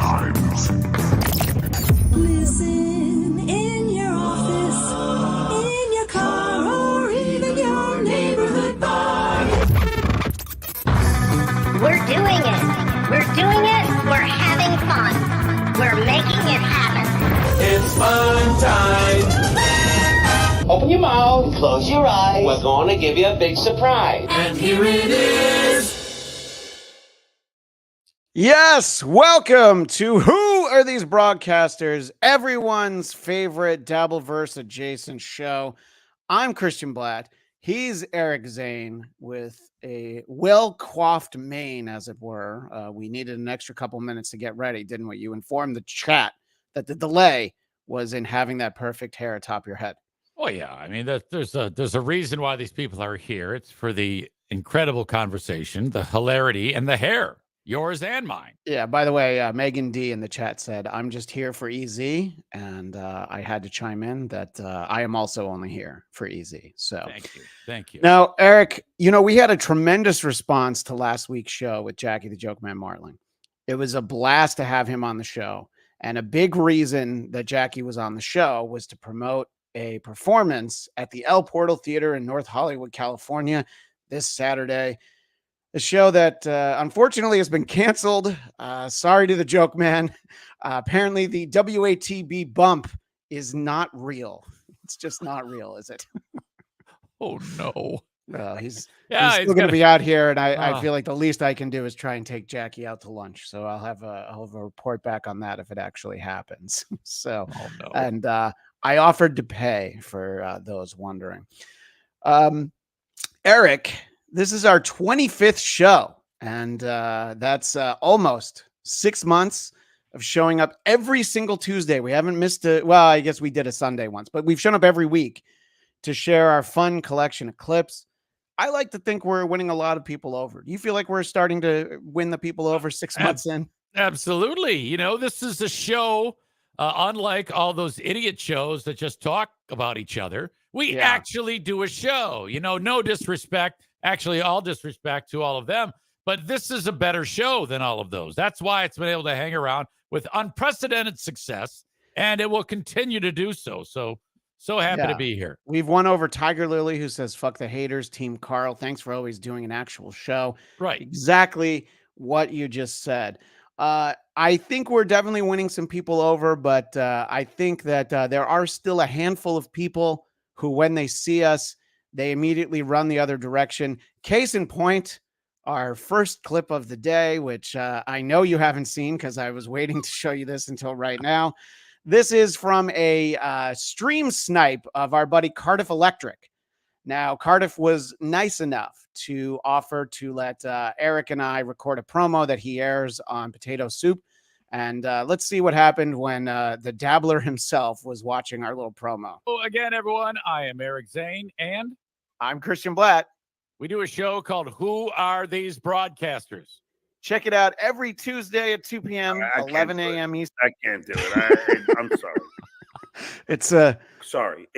times. Listen in your office, in your car, or even your neighborhood bar. We're doing it. We're doing it. We're having fun. We're making it happen. It's fun time. Open your mouth, close your eyes. We're going to give you a big surprise. And here it is. Yes, welcome to Who Are These Broadcasters? Everyone's favorite Dabbleverse adjacent show. I'm Christian Bladt. He's Eric Zane with a well-coiffed mane, as it were. We needed an extra couple minutes to get ready, didn't we? You informed the chat that the delay was in having that perfect hair atop your head. Oh yeah, I mean there's a reason why these people are here. It's for the incredible conversation, the hilarity, and the hair, yours and mine. Yeah. By the way, Megan D in the chat said, "I'm just here for EZ," and I had to chime in that I am also only here for EZ. So thank you. Now, Eric, we had a tremendous response to last week's show with Jackie the Joke Man Martling. It was a blast to have him on the show, and a big reason that Jackie was on the show was to promote a performance at the El Portal Theater in North Hollywood, California this Saturday. A show that unfortunately has been canceled. Sorry to the Joke Man. Apparently the WATB bump is not real. It's just not real, is it? Oh no. He's still going to be out here, and I feel like the least I can do is try and take Jackie out to lunch. So I'll have a report back on that if it actually happens. So, and I offered to pay for those wondering. Eric, this is our 25th show, and that's almost 6 months of showing up every single Tuesday. We haven't missed well, I guess we did a Sunday once, but we've shown up every week to share our fun collection of clips. I like to think we're winning a lot of people over. Do you feel like we're starting to win the people over 6 months in? Absolutely. This is a show, unlike all those idiot shows that just talk about each other. We actually do a show. No disrespect. Actually, all disrespect to all of them. But this is a better show than all of those. That's why it's been able to hang around with unprecedented success, and it will continue to do so. So happy to be here. We've won over Tiger Lily, who says, "Fuck the haters, Team Carl. Thanks for always doing an actual show." Right. Exactly what you just said. I think we're definitely winning some people over, but I think that there are still a handful of people who, when they see us, they immediately run the other direction. Case in point, our first clip of the day, which I know you haven't seen because I was waiting to show you this until right now. This is from a stream snipe of our buddy Cardiff Electric. Now, Cardiff was nice enough to offer to let Eric and I record a promo that he airs on Potato Soup. And let's see what happened when the dabbler himself was watching our little promo. Well, again, everyone, I am Eric Zane, and I'm Christian Bladt. We do a show called Who Are These Broadcasters? Check it out every Tuesday at 2 p.m., 11 a.m. Eastern. I can't do it. I'm sorry. It's sorry.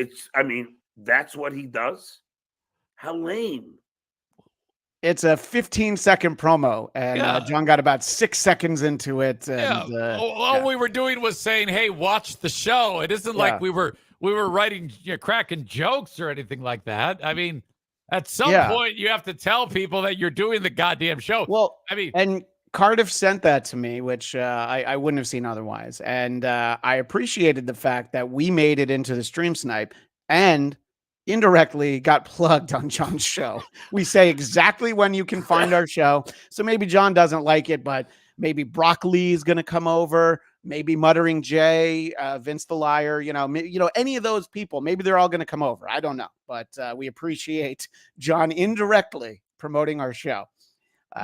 That's what he does? How lame. It's a 15-second promo, and John got about 6 seconds into it. And, all we were doing was saying, "Hey, watch the show." It isn't like we were writing, cracking jokes or anything like that. I mean, at some point, you have to tell people that you're doing the goddamn show. Well, and Cardiff sent that to me, which I wouldn't have seen otherwise. And I appreciated the fact that we made it into the stream snipe and indirectly got plugged on John's show. We say exactly when you can find our show. So maybe John doesn't like it, but maybe Broccoli is going to come over. Maybe Muttering Jay, Vince the Liar, any of those people, maybe they're all going to come over. I don't know, but we appreciate John indirectly promoting our show.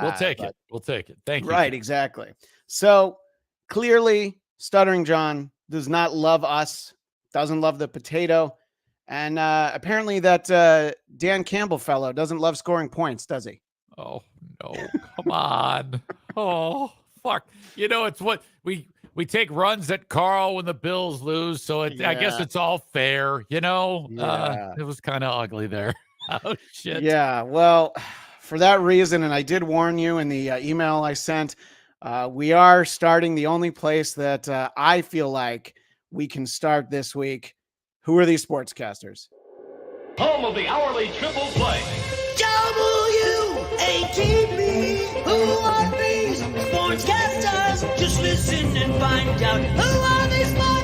We'll take it. We'll take it. Thank you. Right, exactly. So clearly, Stuttering John does not love us, doesn't love the potato. And apparently that Dan Campbell fellow doesn't love scoring points, does he? Oh, no. Come on. Oh, fuck. It's what we take runs at Carl when the Bills lose. So I guess it's all fair. It was kind of ugly there. Oh, shit. Yeah, well, for that reason, and I did warn you in the email I sent, We are starting the only place that I feel like we can start this week. Who are these sportscasters? Home of the hourly triple play. W-A-T-B. Who are these sportscasters? Just listen and find out. Who are these sportscasters?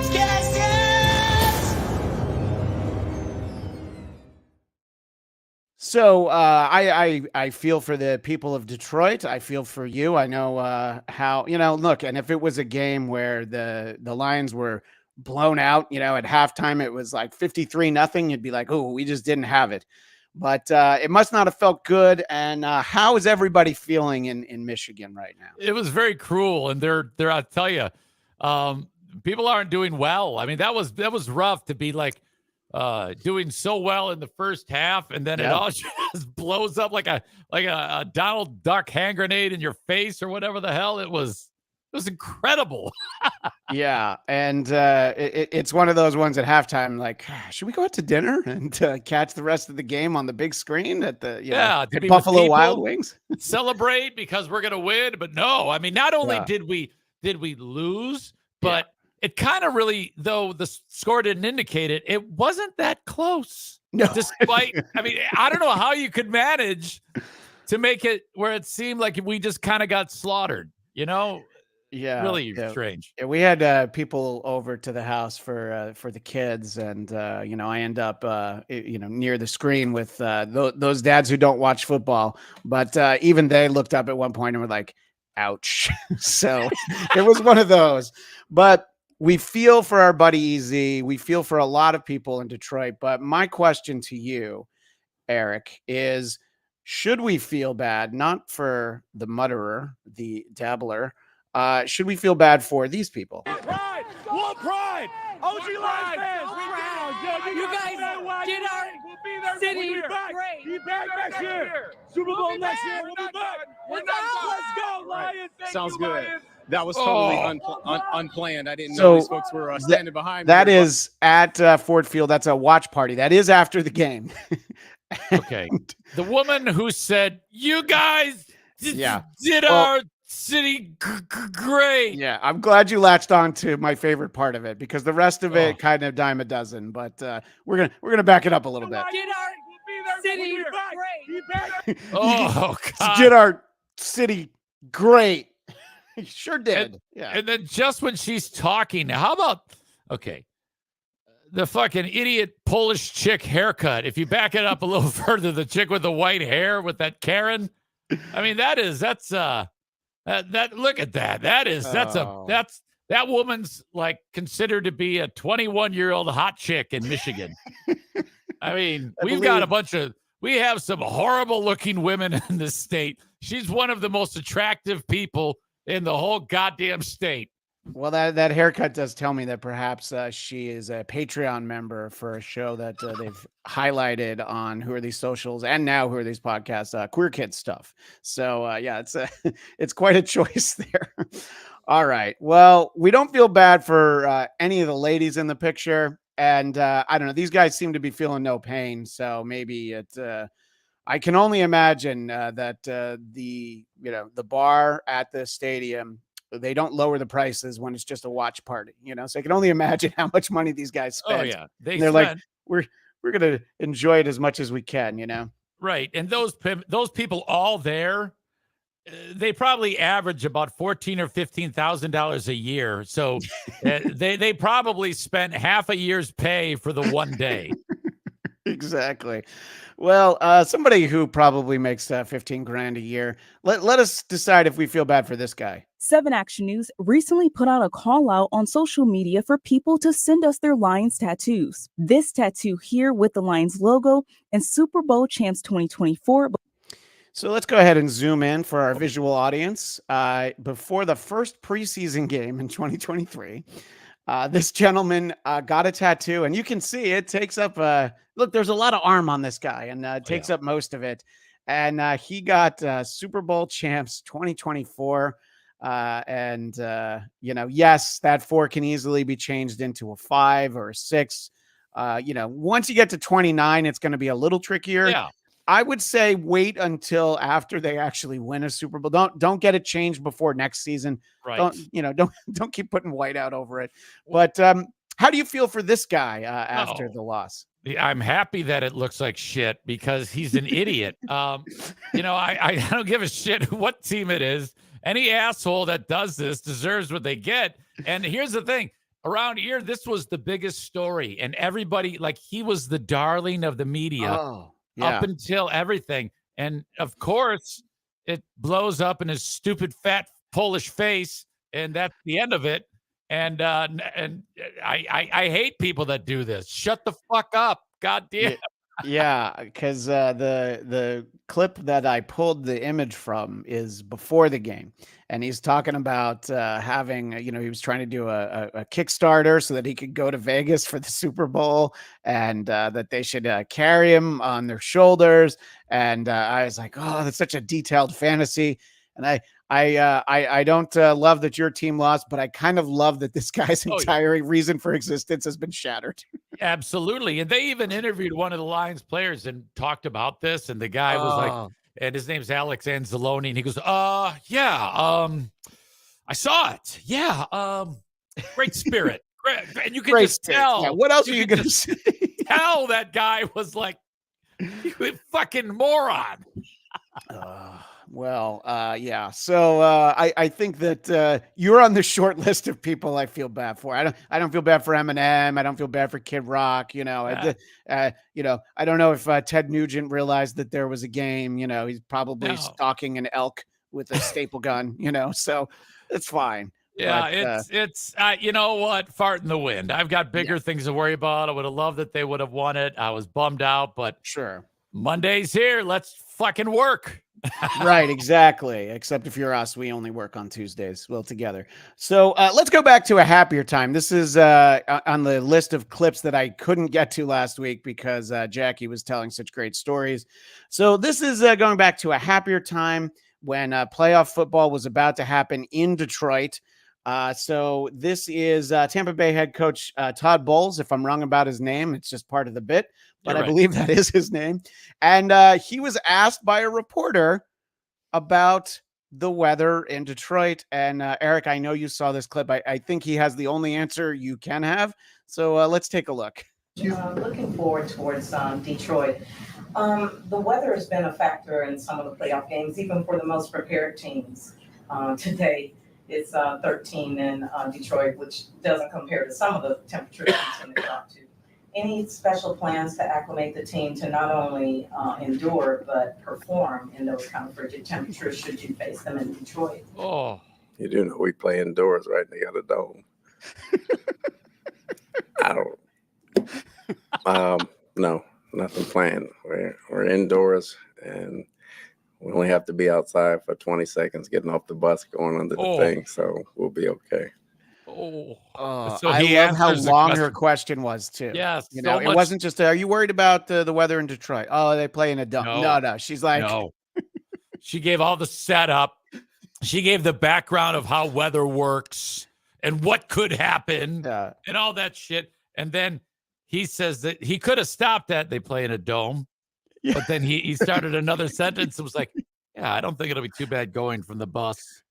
So I feel for the people of Detroit. I feel for you. I know how, look, and if it was a game where the Lions were blown out, at halftime, it was like 53-0, you'd be like, oh, we just didn't have it. But it must not have felt good. And how is everybody feeling in Michigan right now? It was very cruel. And they're I'll tell you, people aren't doing well. I mean, that was rough to be like, doing so well in the first half, and then it all just blows up like a Donald Duck hand grenade in your face or whatever the hell. It was incredible. Yeah, and it's one of those ones at halftime, like, should we go out to dinner and catch the rest of the game on the big screen at the at Buffalo Wild Wings? Celebrate because we're gonna win, but no, I mean, not only did we lose, but it kind of really, though the score didn't indicate it, it wasn't that close. No. Despite, I mean, I don't know how you could manage to make it where it seemed like we just kind of got slaughtered, Yeah. Really strange. Yeah, we had people over to the house for the kids, and I end up near the screen with those dads who don't watch football, but even they looked up at one point and were like, ouch. So it was one of those. But we feel for our buddy EZ. We feel for a lot of people in Detroit. But my question to you, Eric, is should we feel bad, not for the mutterer, the dabbler, should we feel bad for these people? Pride! What pride! OG Lions fans! You guys get our city great. Be back next year. Super Bowl next year. We'll be back. We're not done. Let's go, Lions. Sounds good. That was totally unplanned. I didn't So know these folks were standing behind me. That is at Ford Field. That's a watch party. That is after the game. Okay. The woman who said, you guys did our city great. Yeah, I'm glad you latched on to my favorite part of it, because the rest of it kind of dime a dozen. But we're gonna back it up a little bit. Get our city great. Oh, God. Get our city great. He sure did. And then just when she's talking, how about the fucking idiot Polish chick haircut? If you back it up a little further, the chick with the white hair with that Karen. I mean, that's look at that. That woman's like considered to be a 21-year-old hot chick in Michigan. I mean, we have some horrible looking women in this state. She's one of the most attractive people in the whole goddamn state. Well, that haircut does tell me that perhaps she is a Patreon member for a show that they've highlighted on Who Are These Socials and now Who Are These Podcasts, Queer Kid stuff. So it's quite a choice there. All right. Well, we don't feel bad for any of the ladies in the picture, and I don't know. These guys seem to be feeling no pain, so maybe I can only imagine that the bar at the stadium, they don't lower the prices when it's just a watch party, so I can only imagine how much money these guys spend. Oh yeah. They're like, we're going to enjoy it as much as we can, Right. And those people all there, they probably average about $14,000 or $15,000 a year. So they probably spent half a year's pay for the one day. Exactly. Well, somebody who probably makes 15 grand a year. Let us decide if we feel bad for this guy. 7 Action News recently put out a call out on social media for people to send us their Lions tattoos. This tattoo here with the Lions logo and Super Bowl champs 2024. So let's go ahead and zoom in for our visual audience. Before the first preseason game in 2023, this gentleman got a tattoo, and you can see it takes up look, there's a lot of arm on this guy, and it takes up most of it. And he got Super Bowl champs 2024. Yes, that 4 can easily be changed into a 5 or a 6. Once you get to 29, it's going to be a little trickier. Yeah. I would say wait until after they actually win a Super Bowl. Don't get it changed before next season. Right. Don't keep putting white out over it. But how do you feel for this guy after the loss? I'm happy that it looks like shit because he's an idiot. I don't give a shit what team it is. Any asshole that does this deserves what they get. And here's the thing. Around here, this was the biggest story. And everybody, like, he was the darling of the media up until everything. And, of course, it blows up in his stupid, fat, Polish face. And that's the end of it. And I hate people that do this. Shut the fuck up. God damn. Yeah, because the clip that I pulled the image from is before the game, and he's talking about having, he was trying to do a Kickstarter so that he could go to Vegas for the Super Bowl, and that they should carry him on their shoulders. And I was like, oh, that's such a detailed fantasy. And I don't love that your team lost, but I kind of love that this guy's entire reason for existence has been shattered. Absolutely. And they even interviewed one of the Lions players and talked about this. And the guy was like, and his name's Alex Anzalone. And he goes, I saw it. Yeah. Great spirit. Great. And you can just tell. Yeah, what else are you going to say? Tell that guy was like, you fucking moron. Yeah. So I think that you're on the short list of people I feel bad for. I don't feel bad for Eminem. I don't feel bad for Kid Rock. I don't know if Ted Nugent realized that there was a game. He's probably stalking an elk with a staple gun. So it's fine. Yeah, but, it's you know what? Fart in the wind. I've got bigger things to worry about. I would have loved that they would have won it. I was bummed out, but sure. Monday's here. Let's fucking work. Right, exactly. Except if you're us, we only work on Tuesdays. Well, together. So let's go back to a happier time. This is on the list of clips that I couldn't get to last week because Jackie was telling such great stories. So this is going back to a happier time when playoff football was about to happen in Detroit. So this is Tampa Bay head coach Todd Bowles. If I'm wrong about his name, it's just part of the bit. But I believe that is his name. And he was asked by a reporter about the weather in Detroit. And Eric, I know you saw this clip. I think he has the only answer you can have. So let's take a look. Looking forward towards Detroit. The weather has been a factor in some of the playoff games, even for the most prepared teams. Today, it's 13 in Detroit, which doesn't compare to some of the temperatures we tend to drop to. Any special plans to acclimate the team to not only endure, but perform in those kind of frigid temperatures should you face them in Detroit? Oh, you do know we play indoors, right? They got a dome. No, nothing planned. We're indoors, and we only have to be outside for 20 seconds getting off the bus going under the thing, so we'll be okay. So I love how long her question was too. Yes, it wasn't just, are you worried about the weather in Detroit? Oh, they play in a dome. No. She's like, no. She gave all the setup. She gave the background of how weather works and what could happen and all that shit. And then he says that he could have stopped that. They play in a dome. Yeah. But then he started another sentence and was like, yeah, I don't think it'll be too bad going from the bus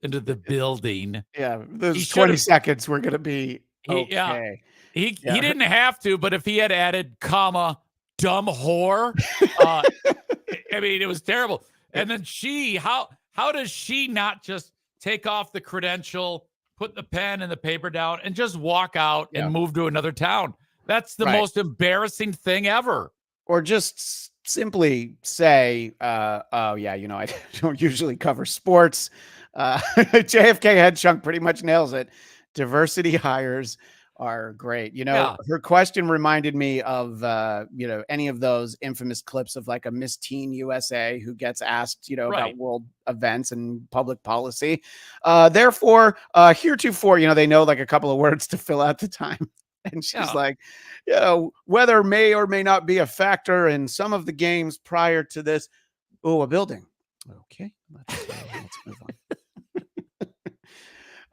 into the building. Yeah, those 20 seconds we're going to be okay. He didn't have to, but if he had added, comma, dumb whore, I mean, it was terrible. And then how does she not just take off the credential, put the pen and the paper down, and just walk out and move to another town? That's the most embarrassing thing ever. Or just simply say, I don't usually cover sports. JFK Head Chunk pretty much nails it. Diversity hires are great. Her question reminded me of, any of those infamous clips of like a Miss Teen USA who gets asked, about world events and public policy. Therefore, heretofore, they know like a couple of words to fill out the time. And she's like, weather may or may not be a factor in some of the games prior to this. Oh, a building. Okay. Let's move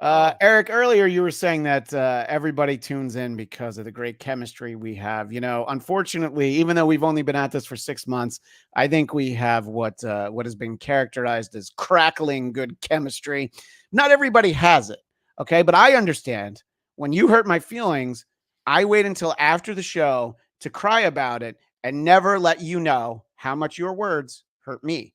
Eric, earlier you were saying that everybody tunes in because of the great chemistry we have. Unfortunately, even though we've only been at this for 6 months, I think we have what has been characterized as crackling good chemistry. Not everybody has it, okay? But I understand when you hurt my feelings, I wait until after the show to cry about it and never let you know how much your words hurt me.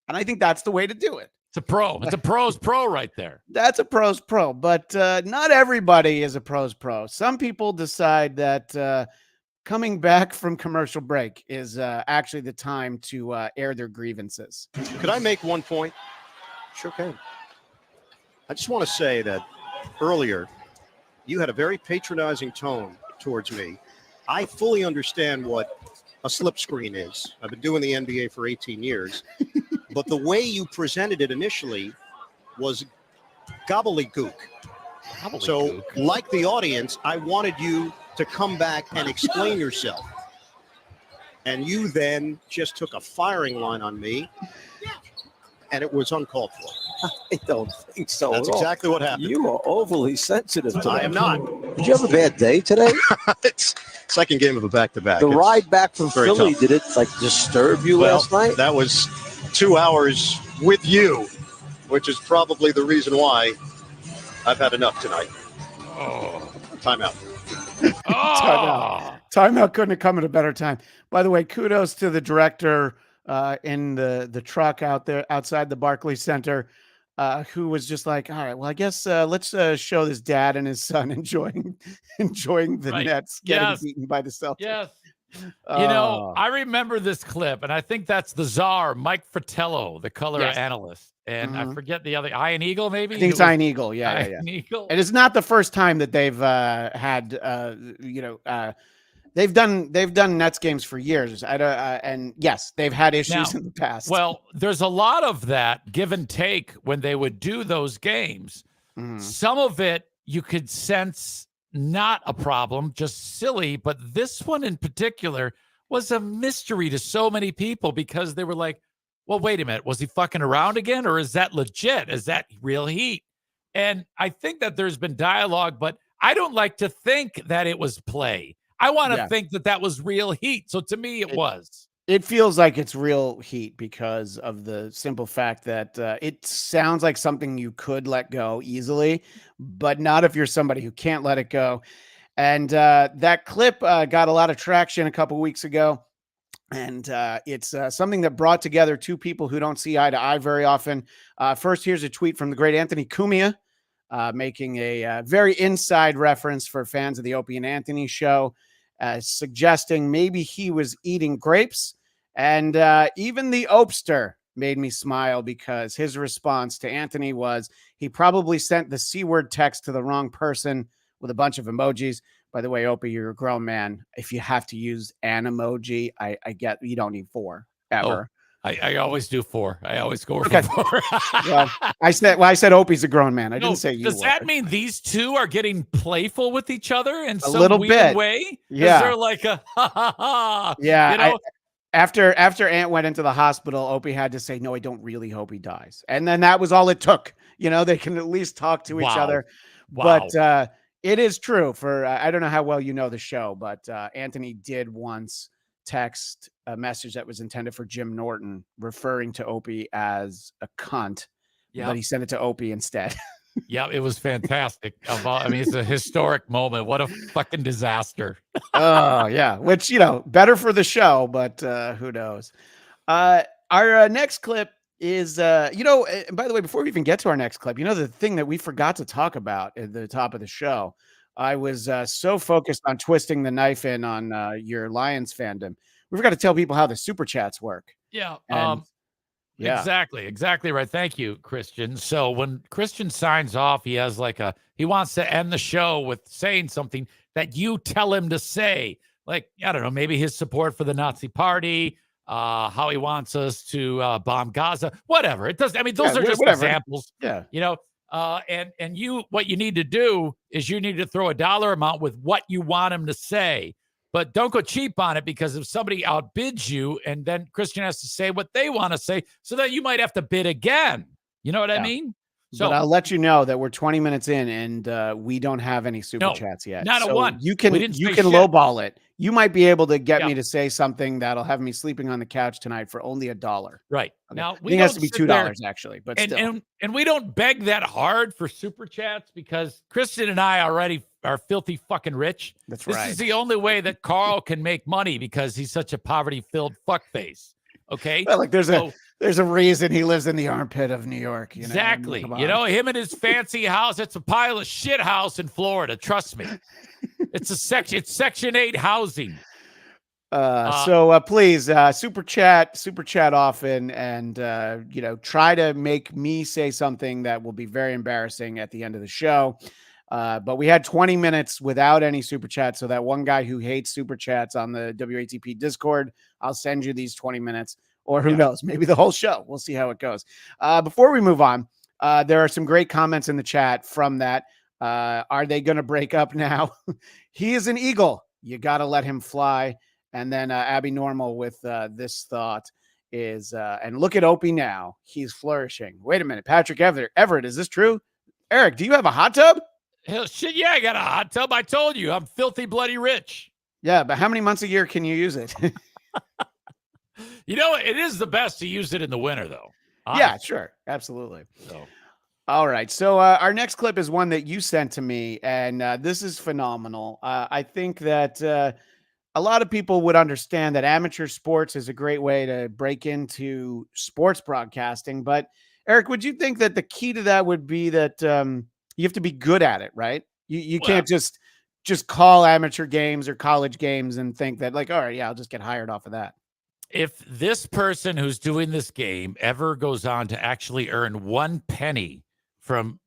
And I think that's the way to do it. It's a pro. It's a pro's pro right there. That's a pro's pro, but not everybody is a pro's pro. Some people decide that coming back from commercial break is actually the time to air their grievances. Could I make one point? Sure can. I just want to say that earlier you had a very patronizing tone towards me. I fully understand what a slip screen is. I've been doing the NBA for 18 years. But the way you presented it initially was gobbledygook. So, like the audience, I wanted you to come back and explain yourself. And you then just took a firing line on me, and it was uncalled for. I don't think so. That's at all. exactly what happened. You are overly sensitive to that. I am not. Did you have a bad day today? It's second game of a back-to-back. The ride back from very Philly, tough. did it disturb you last night? That was 2 hours with you, which is probably the reason why I've had enough tonight. Timeout. Timeout couldn't have come at a better time. By the way, kudos to the director in the truck out there outside the Barclays Center, who was just like, all right, well, I guess let's show this dad and his son enjoying the Nets getting beaten by the Celtics. Yes. I remember this clip, and I think that's the czar, Mike Fratello, the color analyst. And I forget the other, Iron Eagle, maybe? I think it's Iron Eagle. Yeah. Iron Eagle. And it's not the first time that they've had, they've done Nets games for years. And yes, they've had issues in the past. Well, there's a lot of that give and take when they would do those games. Some of it you could sense not a problem, just silly. But this one in particular was a mystery to so many people because they were like, well, wait a minute. Was he fucking around again? Or is that legit? Is that real heat? And I think that there's been dialogue, but I don't like to think that it was play. I want to think that was real heat. So to me, it was. It feels like it's real heat because of the simple fact that it sounds like something you could let go easily, but not if you're somebody who can't let it go. And that clip got a lot of traction a couple weeks ago. And it's something that brought together two people who don't see eye to eye very often. First, here's a tweet from the great Anthony Cumia, making a very inside reference for fans of the Opie and Anthony show, suggesting maybe he was eating grapes. And even the Opster made me smile because his response to Anthony was he probably sent the C-word text to the wrong person with a bunch of emojis. By the way, Opie, you're a grown man. If you have to use an emoji, I get you don't need 4 ever. Oh, I always do 4. I always go for 4. Well, I said Opie's a grown man. I didn't say you. Does that mean these two are getting playful with each other in some little weird bit way? Yeah. Is there like a ha ha ha? Yeah. After Ant went into the hospital, Opie had to say, no, I don't really hope he dies. And then that was all it took. They can at least talk to each other. Wow. But it is true for, I don't know how well you know the show, but Anthony did once text a message that was intended for Jim Norton referring to Opie as a cunt, but he sent it to Opie instead. Yeah, it was fantastic. I mean, it's a historic moment. What a fucking disaster. Oh, yeah. Which, better for the show, but who knows? Our next clip is, by the way, before we even get to our next clip, the thing that we forgot to talk about at the top of the show, I was so focused on twisting the knife in on your Lions fandom. We forgot to tell people how the super chats work. Yeah. Yeah. Exactly right. Thank you, Christian. So when Christian signs off, he has he wants to end the show with saying something that you tell him to say. Like, I don't know, maybe his support for the Nazi party, how he wants us to bomb Gaza, whatever. It does. I mean, those are just examples. Yeah. And what you need to do is you need to throw a dollar amount with what you want him to say. But don't go cheap on it, because if somebody outbids you and then Christian has to say what they want to say, so that you might have to bid again. You know what I mean? So but I'll let you know that we're 20 minutes in and we don't have any super chats yet. not a one. You We can didn't say shit. lowball it. You might be able to get me to say something that'll have me sleeping on the couch tonight for only $1. Right. Okay. Now I think it has to be $2 actually, but and, still. And we don't beg that hard for super chats because Kristen and I already are filthy fucking rich. That's This right. is the only way that Carl can make money because he's such a poverty-filled fuckface. Okay. Well, like there's a reason he lives in the armpit of New York. You know? Exactly. Come You on. know, him and his fancy house. It's a pile of shit house in Florida. Trust me. It's Section 8 housing. So please super chat often and try to make me say something that will be very embarrassing at the end of the show. But we had 20 minutes without any super chats. So that one guy who hates super chats on the WATP Discord, I'll send you these 20 minutes or who knows, maybe the whole show. We'll see how it goes. Before we move on, there are some great comments in the chat from that. Are they going to break up now? He is an eagle. You got to let him fly. And then Abby Normal with this thought is, and look at Opie now. He's flourishing. Wait a minute. Patrick Everett, is this true? Eric, do you have a hot tub? Hell, shit, yeah, I got a hot tub. I told you, I'm filthy bloody rich. Yeah, but how many months a year can you use it? You know, it is the best to use it in the winter, though. Yeah, Honestly. sure. Absolutely. So. All right. So our next clip is one that you sent to me, and this is phenomenal. I think that a lot of people would understand that amateur sports is a great way to break into sports broadcasting. But Eric, would you think that the key to that would be that you have to be good at it, right? You can't just call amateur games or college games and think that like, all right, yeah, I'll just get hired off of that. If this person who's doing this game ever goes on to actually earn 1 penny from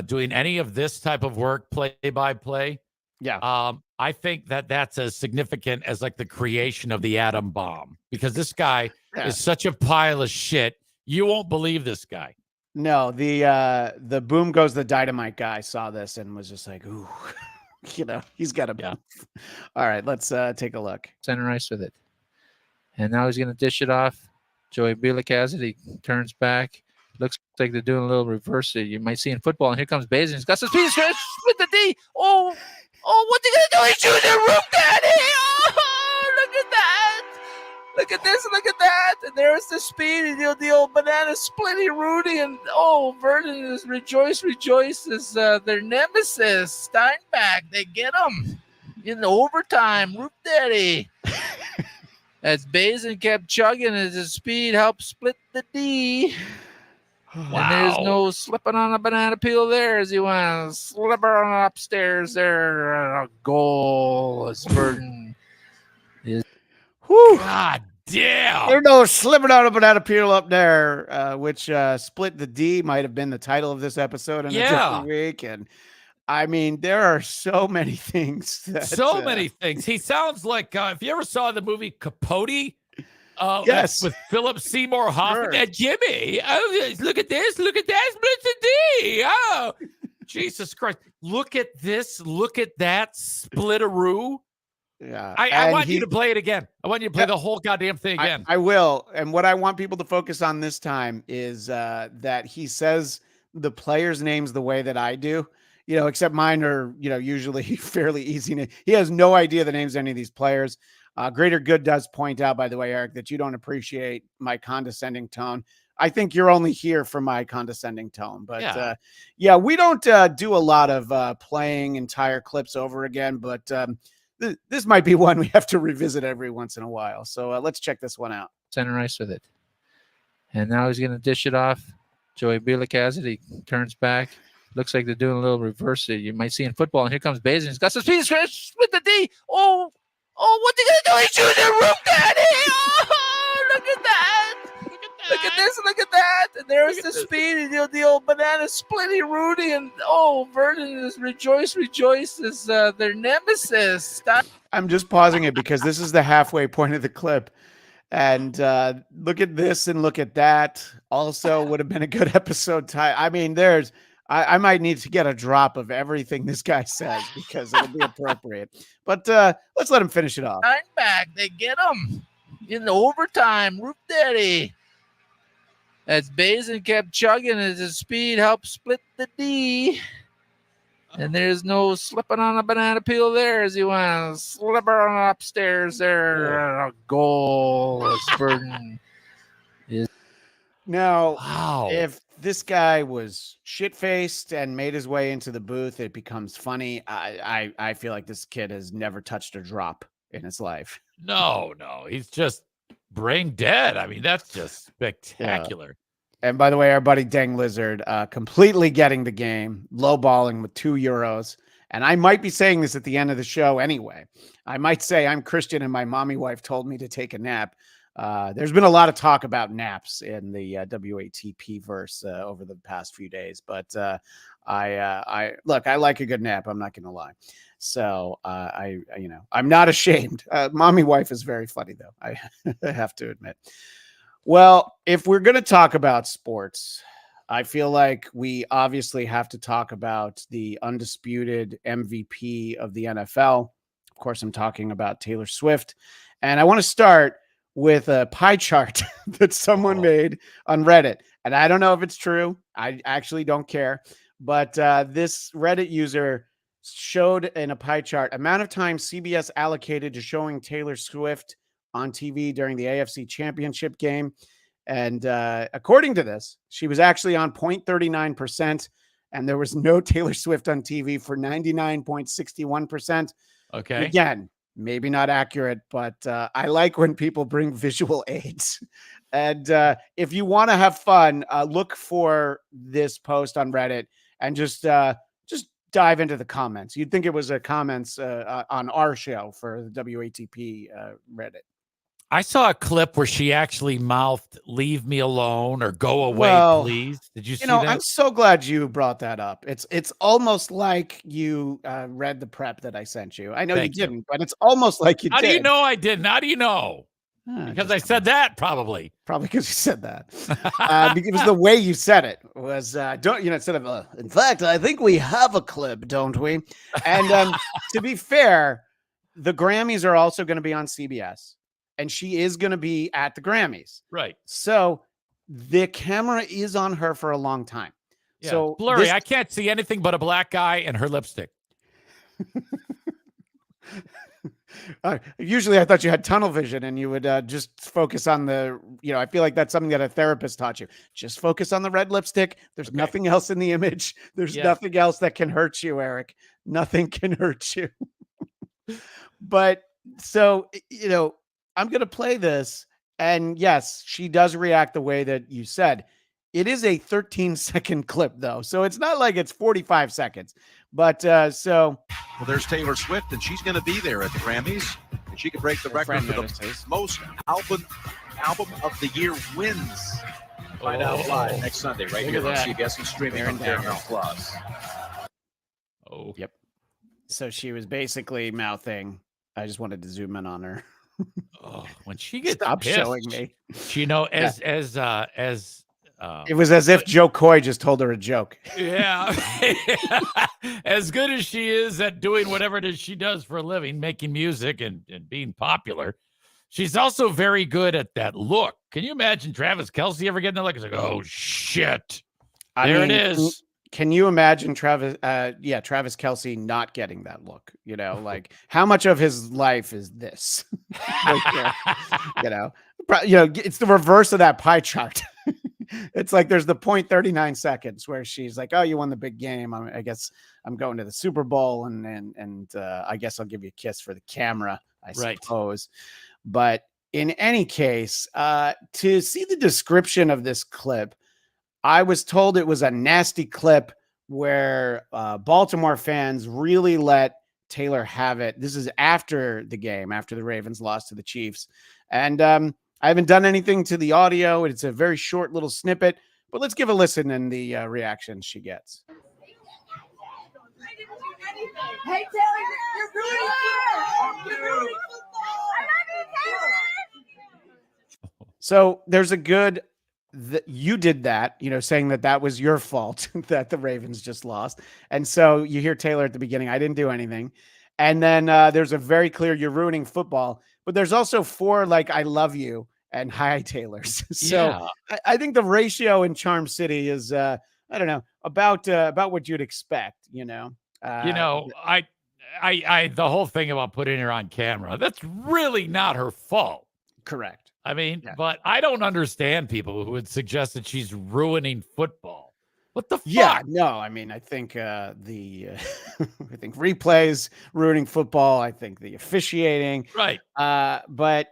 doing any of this type of work, play-by-play, I think that that's as significant as like the creation of the atom bomb, because this guy is such a pile of shit. You won't believe this guy. No, the boom goes the dynamite guy saw this and was just like, ooh, he's got a. All right, let's take a look. Center ice with it. And now he's going to dish it off. Joey Bielik has it. He turns back. Looks like they're doing a little reverse. You might see in football. And here comes Bazin. He's got some speed. With the D. Oh, what's he going to do? He's shooting the roof, Daddy. Oh, look at that. Look at this. Look at that. And there's the speed. The old banana splitting Rudy. And, Vernon is rejoice is their nemesis. Steinbach. They get him in the overtime. Roof Daddy. As Bazin kept chugging as his speed helped split the D. Wow. And there's no slipping on a banana peel there as he went slipping on upstairs there. A goal as Burton is. God damn. There's no slipping on a banana peel up there, which split the D might have been the title of this episode in a different week. And I mean, there are so many things. So many things. He sounds like, if you ever saw the movie Capote, yes, with Philip Seymour Hoffman, Sure. Jimmy, look at this, split the D. Oh, Jesus Christ. Look at this, look at that, split-a-roo. Yeah. I want you to play it again. I want you to play the whole goddamn thing again. I will. And what I want people to focus on this time is that he says the players' names the way that I do. Except mine are, usually fairly easy. He has no idea the names of any of these players. Greater Good does point out, by the way, Eric, that you don't appreciate my condescending tone. I think you're only here for my condescending tone. But we don't do a lot of playing entire clips over again. But this might be one we have to revisit every once in a while. So let's check this one out. Center ice with it. And now he's going to dish it off. Joey Bielik has it. He turns back. Looks like they're doing a little reverse. You might see in football. And here comes Bazin. He's got some speed. With the D. Oh, what's he going to do? He's shooting the roof, Daddy. Oh, look at that. Look at this. Look at that. And there's the speed. The old banana splitting Rudy. And, Vernon is rejoice is their nemesis. I'm just pausing it because this is the halfway point of the clip. And look at this and look at that. Also would have been a good episode time. I mean, I might need to get a drop of everything this guy says because it'll be appropriate. But let's let him finish it off. Steinbach, they get him in the overtime. Roof Daddy. As Bazin kept chugging as his speed helped split the D. And there's no slipping on a banana peel there as he went slipping upstairs there. A goal. As Burton is. Now, Wow. if this guy was shit-faced and made his way into the booth, it becomes funny. I feel like this kid has never touched a drop in his life. No, he's just brain dead. I mean, that's just spectacular. And by the way, our buddy Dang Lizard completely getting the game, low balling with €2. And I might be saying this at the end of the show anyway. I might say I'm Christian and my mommy wife told me to take a nap. There's been a lot of talk about naps in the WATP verse over the past few days, but I look, I like a good nap. I'm not going to lie. So I'm not ashamed. Mommy wife is very funny though. I have to admit. Well, if we're going to talk about sports, I feel like we obviously have to talk about the undisputed MVP of the NFL. Of course, I'm talking about Taylor Swift. And I want to start with a pie chart that someone made on Reddit. And I don't know if it's true. I actually don't care. But this Reddit user showed in a pie chart amount of time CBS allocated to showing Taylor Swift on TV during the AFC Championship game. And according to this, she was actually on 0.39%, and there was no Taylor Swift on TV for 99.61%. Okay. And again, maybe not accurate, but I like when people bring visual aids. And if you want to have fun, look for this post on Reddit and just dive into the comments. You'd think it was a comments on our show for the WATP Reddit. I saw a clip where she actually mouthed, "Leave me alone" or "Go away, please." Did you see that? I'm so glad you brought that up. It's almost like you read the prep that I sent you. I know you didn't, but it's almost like you did. How do you know I didn't? How do you know? Because I said that probably. Probably because you said that. It was the way you said it. Was instead of in fact, I think we have a clip, don't we? And to be fair, the Grammys are also going to be on CBS. And she is going to be at the Grammys. Right. So the camera is on her for a long time. Yeah, so blurry. I can't see anything but a black guy and her lipstick. Usually I thought you had tunnel vision and you would just focus on I feel like that's something that a therapist taught you. Just focus on the red lipstick. There's nothing else in the image. There's nothing else that can hurt you, Eric. Nothing can hurt you. But so, I'm going to play this. And yes, she does react the way that you said. It is a 13-second clip, though. So it's not like it's 45 seconds. But Well, there's Taylor Swift, and she's going to be there at the Grammys. And she could break the record for the most album of the year wins. Find out live next Sunday, right here on CBS streaming on Paramount Plus. Oh, yep. So she was basically mouthing. I just wanted to zoom in on her. When she gets Stop pissed, showing me. It was as if Joe Coy just told her a joke. Yeah. As good as she is at doing whatever it is she does for a living, making music and being popular, she's also very good at that look. Can you imagine Travis Kelce ever getting that look? It's like, oh shit. It is. Can you imagine Travis Kelce not getting that look? Like how much of his life is this? It's the reverse of that pie chart. It's like there's the 0.39 seconds where she's like, "Oh, you won the big game. I guess I'm going to the Super Bowl, and I guess I'll give you a kiss for the camera, I suppose." But in any case, to see the description of this clip, I was told it was a nasty clip where Baltimore fans really let Taylor have it. This is after the game, after the Ravens lost to the Chiefs. And I haven't done anything to the audio. It's a very short little snippet, but let's give a listen and the reactions she gets. Hey, Taylor, you're ruining football. You're ruining football. I love you, Taylor. So there's a good you did that, saying that was your fault that the Ravens just lost. And so you hear Taylor at the beginning, I didn't do anything. And then there's a very clear, you're ruining football, but there's also 4, like, I love you. and hightailers. So I think the ratio in Charm City is, I don't know, about what you'd expect, I the whole thing about putting her on camera, that's really not her fault. Correct. I mean, but I don't understand people who would suggest that she's ruining football. What the fuck? Yeah, no, I mean, I think I think replays ruining football. I think the officiating, right? But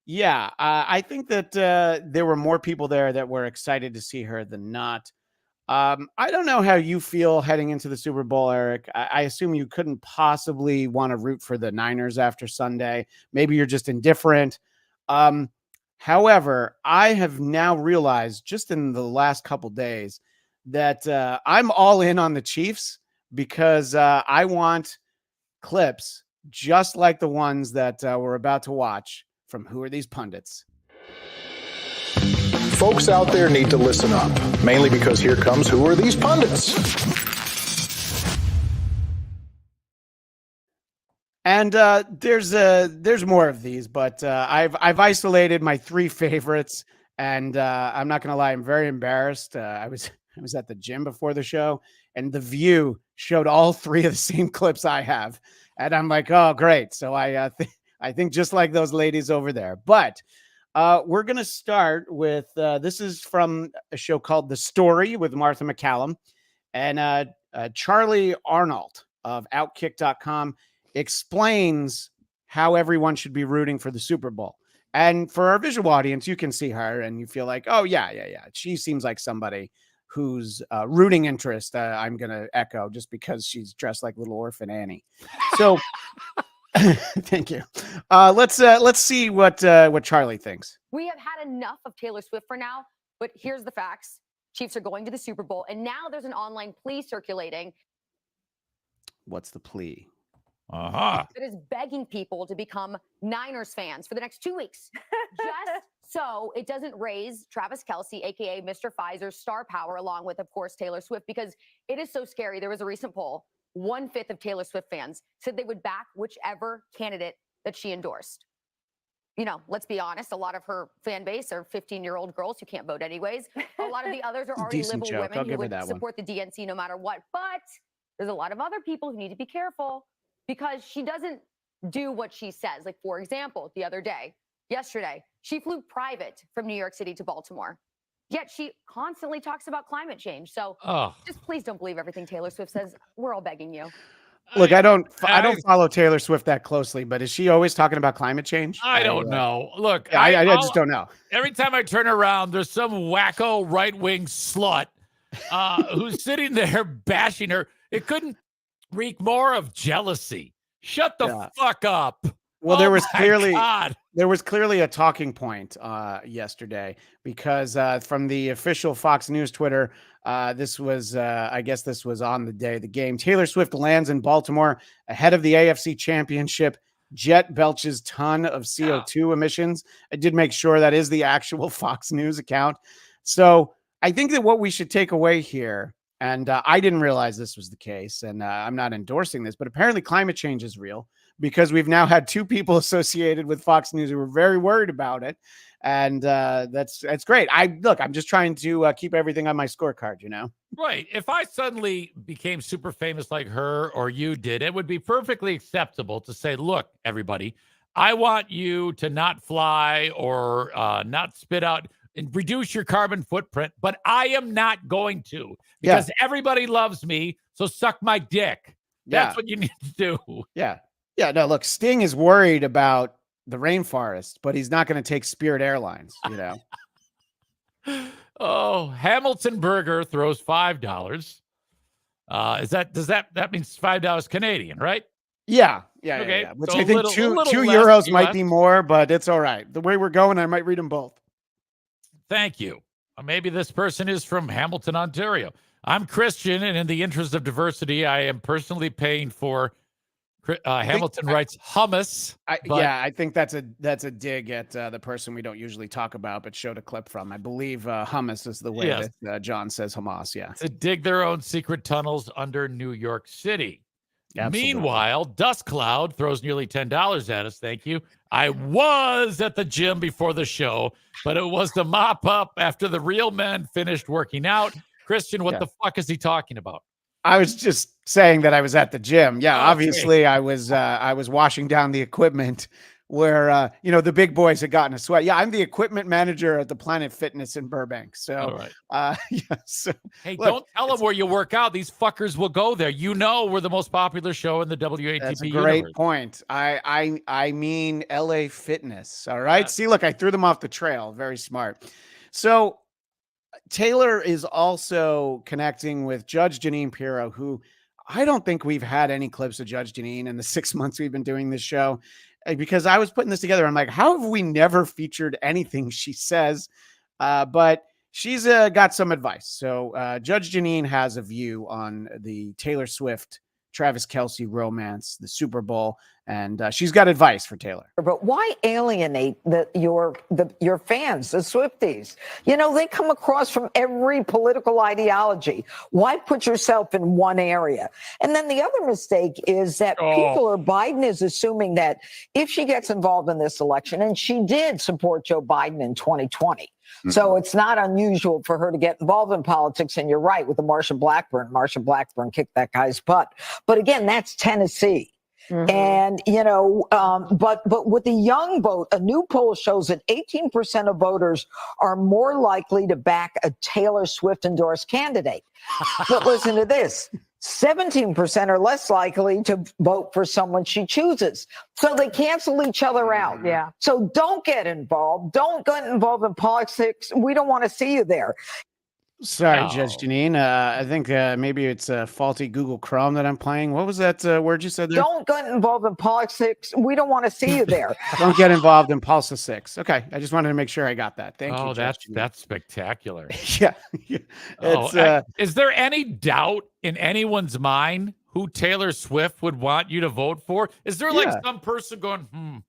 yeah, I think that there were more people there that were excited to see her than not. I don't know how you feel heading into the Super Bowl, Eric. I assume you couldn't possibly want to root for the Niners after Sunday. Maybe you're just indifferent. However, I have now realized just in the last couple days that I'm all in on the Chiefs because I want clips just like the ones that we're about to watch from Who Are These Pundits? Folks out there need to listen up, mainly because here comes Who Are These Pundits? And there's more of these, but I've isolated my 3 favorites, and I'm not gonna lie, I'm very embarrassed. I was at the gym before the show, and The View showed all 3 of the same clips I have, and I'm like, oh great. So I think just like those ladies over there. But we're gonna start with this is from a show called The Story with Martha McCallum, and Charlie Arnold of Outkick.com explains how everyone should be rooting for the Super Bowl. And for our visual audience, you can see her and you feel like, oh, yeah. She seems like somebody whose rooting interest I'm going to echo just because she's dressed like Little Orphan Annie. So thank you. Let's see what Charlie thinks. We have had enough of Taylor Swift for now, but here's the facts. Chiefs are going to the Super Bowl, and now there's an online plea circulating. What's the plea? That is begging people to become Niners fans for the next 2 weeks, just so it doesn't raise Travis Kelce, aka Mr. Pfizer's star power, along with, of course, Taylor Swift, because it is so scary. There was a recent poll: 1/5 of Taylor Swift fans said they would back whichever candidate that she endorsed. Let's be honest, a lot of her fan base are 15-year-old girls who can't vote anyways. A lot of the others are already liberal women who would support the DNC no matter what. But there's a lot of other people who need to be careful, because she doesn't do what she says. Like, for example, yesterday, she flew private from New York City to Baltimore. Yet she constantly talks about climate change. So just please don't believe everything Taylor Swift says. We're all begging you. Look, I don't follow Taylor Swift that closely, but is she always talking about climate change? I don't know. Look, I just don't know. Every time I turn around, there's some wacko right-wing slut who's sitting there bashing her. It couldn't reek more of jealousy. Shut the fuck up. Well, there was clearly a talking point yesterday, because from the official Fox News Twitter, this was I guess this was on the day of the game. Taylor Swift lands in Baltimore ahead of the AFC Championship. Jet belches ton of CO2 emissions. I did make sure that is the actual Fox News account. So I think that what we should take away here, and I didn't realize this was the case, and I'm not endorsing this, but apparently climate change is real, because we've now had 2 people associated with Fox News who were very worried about it. And that's great. I'm just trying to keep everything on my scorecard, Right. If I suddenly became super famous like her or you did, it would be perfectly acceptable to say, look, everybody, I want you to not fly or not spit out and reduce your carbon footprint, but I am not going to, because everybody loves me. So suck my dick. That's what you need to do. Yeah. Yeah. No, look, Sting is worried about the rainforest, but he's not going to take Spirit Airlines, Oh, Hamilton Burger throws $5. That means $5 Canadian, right? Yeah. Okay. Yeah. Which So I think two euros might be more, but it's all right. The way we're going, I might read them both. Thank you. Maybe this person is from Hamilton, Ontario. I'm Christian, and in the interest of diversity, I am personally paying for Hamilton writes hummus. I think that's a dig at the person we don't usually talk about, but showed a clip from. I believe hummus is the way that John says Hamas. Yeah, to dig their own secret tunnels under New York City. Absolutely. Meanwhile, Dust Cloud throws nearly $10 at us. Thank you. I was at the gym before the show, but it was to mop up after the real men finished working out. Christian, what the fuck is he talking about? I was just saying that I was at the gym. Yeah, Oh, obviously great. I was washing down the equipment where the big boys had gotten a sweat. Yeah, I'm the equipment manager at the Planet Fitness in Burbank. So, All right. So, Hey, look, don't tell them where you work out. These fuckers will go there. You know we're the most popular show in the WATP that's a great universe. point. I mean LA Fitness. All right. See, look, I threw them off the trail. Very smart. So Taylor is also connecting with Judge Jeanine Pirro, who I don't think we've had any clips of Judge Jeanine in the 6 months we've been doing this show. Because I was putting this together. I'm like, how have we never featured anything she says? But she's got some advice. So Judge Jeanine has a view on the Taylor Swift, Travis Kelce romance, the Super Bowl, and she's got advice for Taylor. But why alienate your fans, the Swifties? You know, they come across from every political ideology. Why put yourself in one area? And then the other mistake is that Biden is assuming that if she gets involved in this election, and she did support Joe Biden in 2020, so it's not unusual for her to get involved in politics. And you're right with the Marsha Blackburn. Marsha Blackburn kicked that guy's butt. But again, that's Tennessee. And, but with the young vote, a new poll shows that 18% of voters are more likely to back a Taylor Swift endorsed candidate. But listen to this. 17% are less likely to vote for someone she chooses. So they cancel each other out. Yeah. So don't get involved. Don't get involved in politics. We don't want to see you there. Sorry, Judge Jeanine. I think maybe it's a faulty Google Chrome that I'm playing. What was that word you said there? Don't get involved in politics. We don't want to see you there. Don't get involved in Pulse 6. Okay. I just wanted to make sure I got that. Thank you. That's spectacular. Yeah. Is there any doubt in anyone's mind who Taylor Swift would want you to vote for? Is there like some person going,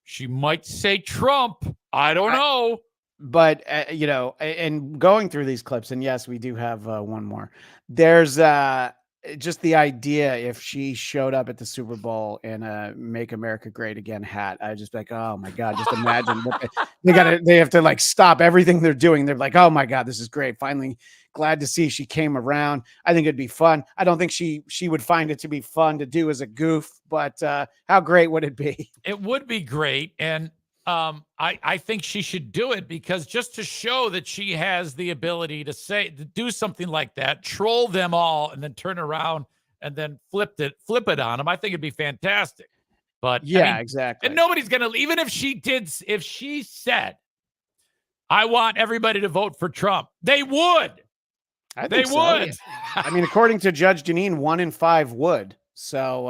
she might say Trump. I don't know. But, and going through these clips, and yes, we do have one more. There's just the idea if she showed up at the Super Bowl in a Make America Great Again hat, I just like, oh my God, just imagine what they have to like stop everything they're doing. They're like, oh my God, this is great. Finally, glad to see she came around. I think it'd be fun. I don't think she would find it to be fun to do as a goof, but how great would it be? It would be great. And I think she should do it because just to show that she has the ability to do something like that, troll them all, and then turn around and then flip it on them. I think it'd be fantastic. But yeah, exactly. And nobody's gonna, even if she said, I want everybody to vote for Trump, they would. They would. I mean, according to Judge Jeanine, 1 in 5 would. So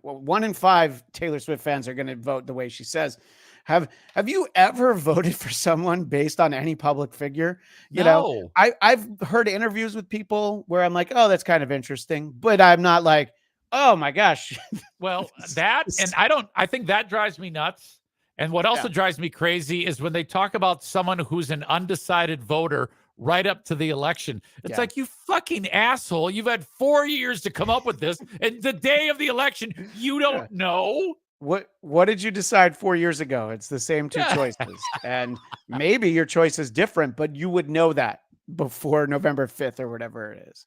1 in 5 Taylor Swift fans are going to vote the way she says. Have you ever voted for someone based on any public figure? You know, I've heard interviews with people where I'm like, oh, that's kind of interesting, but I'm not like, oh my gosh. Well, I think that drives me nuts. And what also drives me crazy is when they talk about someone who's an undecided voter right up to the election. It's like, you fucking asshole. You've had 4 years to come up with this. And the day of the election, you don't know. What did you decide 4 years ago? It's the same two choices. And maybe your choice is different, but you would know that before November 5th or whatever it is.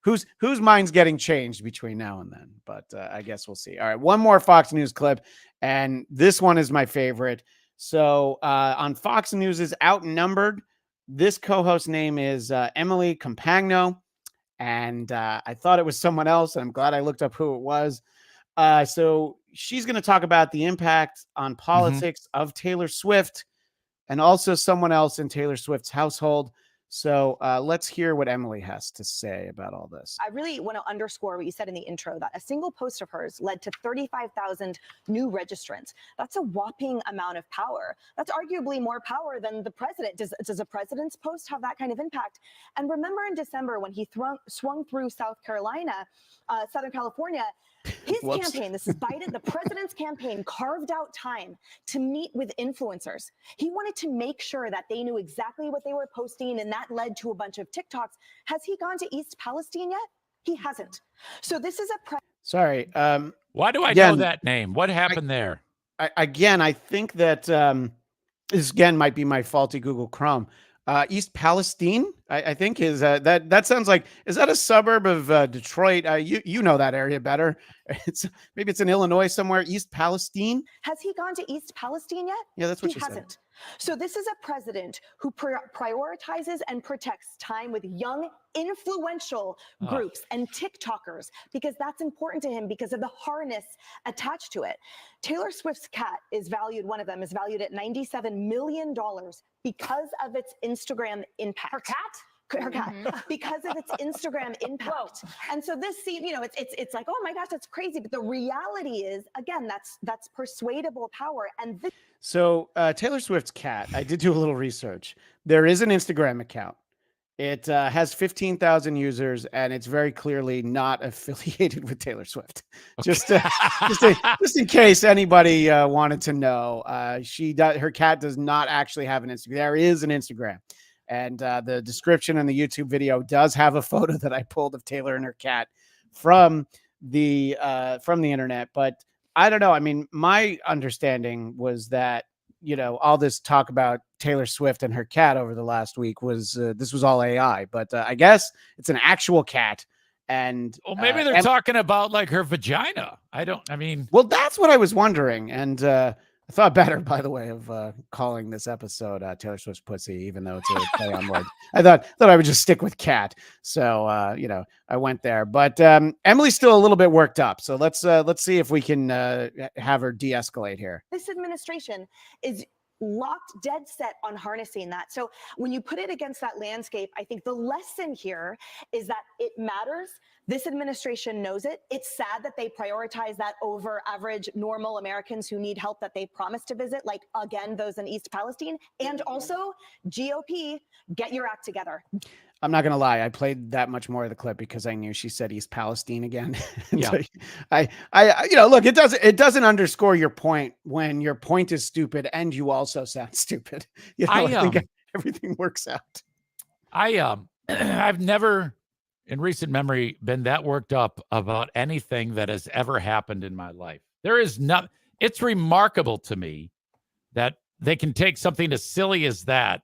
Whose mind's getting changed between now and then? But I guess we'll see. All right, one more Fox News clip. And this one is my favorite. So on Fox News' Outnumbered, this co-host name is Emily Compagno. And I thought it was someone else. And I'm glad I looked up who it was. So she's going to talk about the impact on politics of Taylor Swift and also someone else in Taylor Swift's household. So let's hear what Emily has to say about all this. I really want to underscore what you said in the intro, that a single post of hers led to 35,000 new registrants. That's a whopping amount of power. That's arguably more power than the president. Does a president's post have that kind of impact? And remember in December when he swung through Southern California, his campaign, this is Biden, the president's campaign, carved out time to meet with influencers. He wanted to make sure that they knew exactly what they were posting, and that led to a bunch of TikToks. Has he gone to East Palestine yet? He hasn't. So this is a Sorry. Why do I again, know that name? What happened there? I think that this again might be my faulty Google Chrome. East Palestine, I think is that sounds like, is that a suburb of Detroit? You know that area better. Maybe it's in Illinois somewhere. East Palestine. Has he gone to East Palestine yet? Yeah, that's what he she hasn't. said. So this is a president who prioritizes and protects time with young, influential groups and TikTokers, because that's important to him because of the harness attached to it. Taylor Swift's cat is valued, one of them is valued at $97 million because of its Instagram impact. Her cat? Her cat, because of its Instagram impact. And so this, it's like, oh my gosh, that's crazy. But the reality is, again, that's persuadable power. And this. So Taylor Swift's cat, I did do a little research. There is an Instagram account. It has 15,000 users, and it's very clearly not affiliated with Taylor Swift. Just in case anybody wanted to know, her cat does not actually have an Instagram. There is an Instagram. And the description in the YouTube video does have a photo that I pulled of Taylor and her cat from the internet. But I don't know. I mean, my understanding was that, all this talk about Taylor Swift and her cat over the last week was this was all AI. But I guess it's an actual cat. And maybe they're talking about like her vagina. Well, that's what I was wondering. And I thought better, by the way, of calling this episode Taylor Swift's pussy, even though it's a play on words. I thought I would just stick with cat. So, I went there. But Emily's still a little bit worked up. So let's see if we can have her de-escalate here. This administration is locked dead set on harnessing that. So when you put it against that landscape, I think the lesson here is that it matters. This administration knows it. It's sad that they prioritize that over average normal Americans who need help that they promised to visit, like, again, those in East Palestine. And also, GOP, get your act together. I'm not going to lie. I played that much more of the clip because I knew she said East Palestine again. Yeah. So look, it doesn't underscore your point when your point is stupid and you also sound stupid. I think everything works out. I've never in recent memory been that worked up about anything that has ever happened in my life. It's remarkable to me that they can take something as silly as that,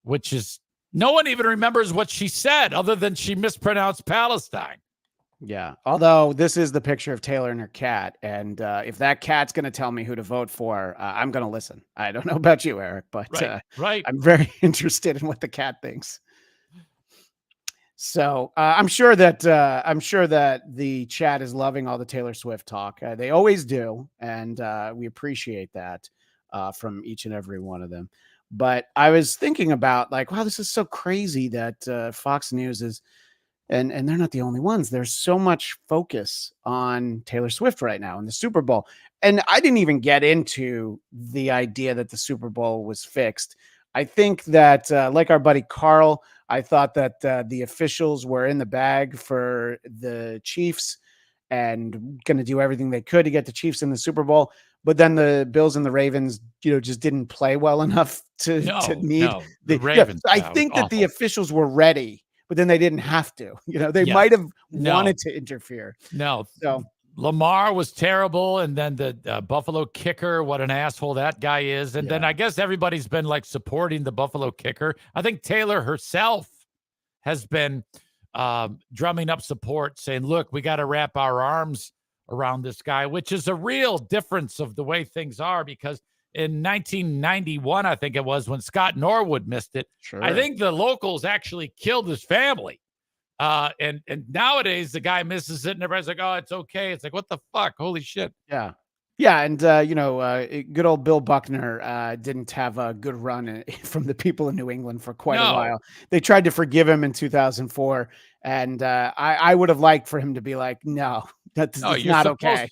which is, no one even remembers what she said other than she mispronounced Palestine. Yeah. Although this is the picture of Taylor and her cat. And if that cat's going to tell me who to vote for, I'm going to listen. I don't know about you, Eric, but right. I'm very interested in what the cat thinks. So I'm sure that the chat is loving all the Taylor Swift talk. They always do. And we appreciate that from each and every one of them. But I was thinking about like, wow, this is so crazy that Fox News is, and they're not the only ones. There's so much focus on Taylor Swift right now in the Super Bowl. And I didn't even get into the idea that the Super Bowl was fixed. I think that like our buddy Carl, I thought that the officials were in the bag for the Chiefs and going to do everything they could to get the Chiefs in the Super Bowl. But then the Bills and the Ravens, just didn't play well enough to need the Ravens. I think that the officials were ready, but then they didn't have to. They might have wanted to interfere. No. So Lamar was terrible, and then the Buffalo kicker, what an asshole that guy is. And then I guess everybody's been like supporting the Buffalo kicker. I think Taylor herself has been drumming up support, saying, look, we got to wrap our arms around this guy, which is a real difference of the way things are, because in 1991, I think it was, when Scott Norwood missed it, I think the locals actually killed his family. And nowadays the guy misses it and everybody's like, oh, it's okay. It's like, what the fuck? Holy shit. Yeah. Yeah. And, good old Bill Buckner didn't have a good run from the people in New England for quite a while. They tried to forgive him in 2004. And I would have liked for him to be like, no, that's not okay.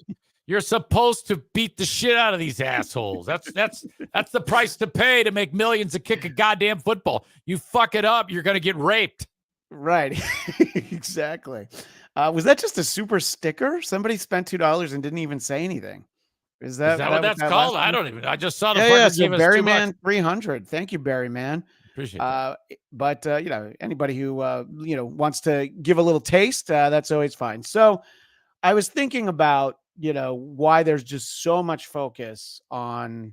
You're supposed to beat the shit out of these assholes. That's the price to pay to make millions to kick a goddamn football. You fuck it up, you're going to get raped. Right. Exactly. Was that just a super sticker? Somebody spent $2 and didn't even say anything. Is that what that's called? I don't even. I just saw the yeah. So Barry Man 300. Thank you, Barry Man. Appreciate that. But anybody who wants to give a little taste, that's always fine. So I was thinking about why there's just so much focus on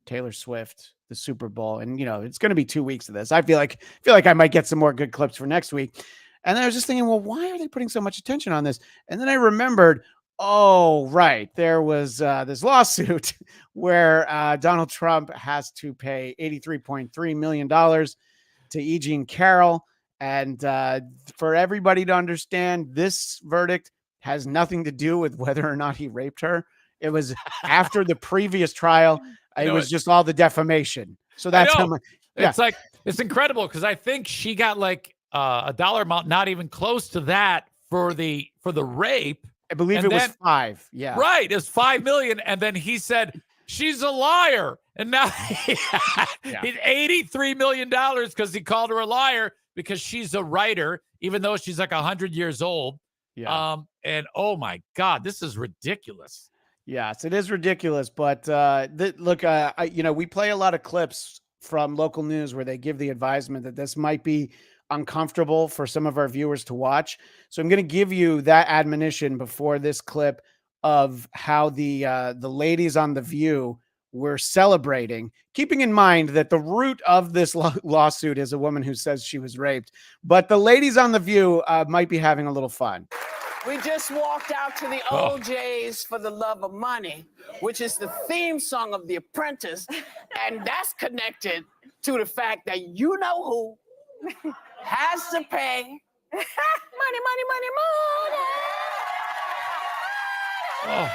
Taylor Swift, the Super Bowl, and it's going to be 2 weeks of this. I feel like I might get some more good clips for next week. And then I was just thinking, well, why are they putting so much attention on this? And then I remembered, oh, right, there was this lawsuit where Donald Trump has to pay $83.3 million to E. Jean Carroll. And for everybody to understand, this verdict has nothing to do with whether or not he raped her. It was after the previous trial. It was just all the defamation. So that's how much. Yeah. It's like, it's incredible because I think she got like a dollar amount, not even close to that for the rape. I believe it was 5. Yeah. Right. It's $5 million. And then he said, she's a liar. And now he's $83 million because he called her a liar because she's a writer, even though she's like 100 years old. Yeah. And oh my God, this is ridiculous. Yes, it is ridiculous. But look, we play a lot of clips from local news where they give the advisement that this might be uncomfortable for some of our viewers to watch. So I'm going to give you that admonition before this clip of how the ladies on The View were celebrating, keeping in mind that the root of this lawsuit is a woman who says she was raped. But the ladies on The View might be having a little fun. We just walked out to the OJ's for the Love of Money, which is the theme song of The Apprentice. And that's connected to the fact that you know who has to pay money, money, money, money.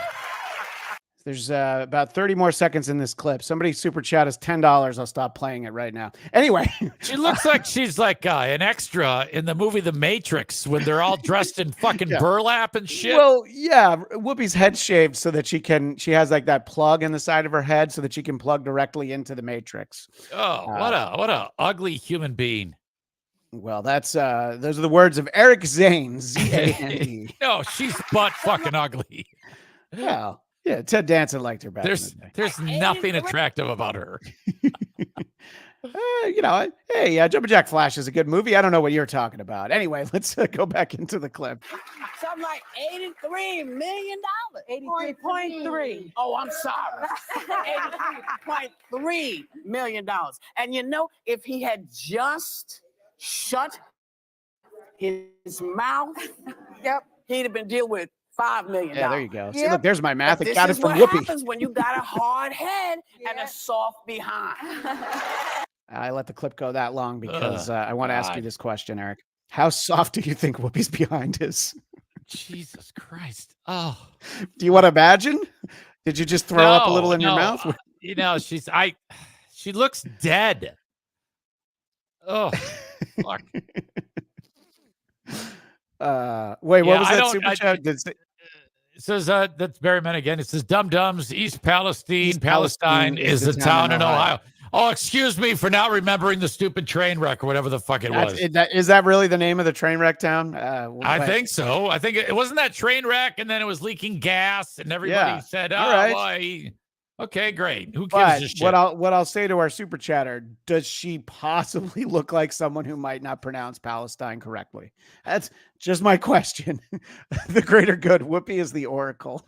There's about 30 more seconds in this clip. Somebody super chat us $10. I'll stop playing it right now. Anyway. She looks like she's like an extra in the movie The Matrix when they're all dressed in fucking burlap and shit. Well, yeah. Whoopi's head shaved so that she has like that plug in the side of her head so that she can plug directly into the Matrix. Oh, what a ugly human being. Well, that's those are the words of Eric Zane, Z-A-N-E. No, she's butt fucking ugly. Well, yeah, Ted Danson liked her back. There's nothing attractive about her. Hey, Jumpin' Jack Flash is a good movie. I don't know what you're talking about. Anyway, let's go back into the clip. Something like $83 million. 83.3. Oh, I'm sorry. $83.3 million. And if he had just shut his mouth, he'd have been dealing with $5 million. Yeah, there you go. See, look, there's my math. But It got it from This Whoopi. happens when you got a hard head and a soft behind. I let the clip go that long because I want to ask you this question, Eric. How soft do you think Whoopi's behind is? Jesus Christ. Oh. Do you want to imagine? Did you just throw up a little in your mouth? She looks dead. Oh, fuck. Wait, what was that super chat? It says that's Berryman again. It says Dum Dums, East Palestine is the town in Ohio. Oh, excuse me for not remembering the stupid train wreck or whatever the fuck it was. Is that really the name of the train wreck town? I think so. I think it wasn't that train wreck, and then it was leaking gas, and everybody said, "Oh, right. Okay, great. Who gives a shit?" What I'll say to our super chatter, does she possibly look like someone who might not pronounce Palestine correctly? That's just my question. The greater good. Whoopi is the Oracle.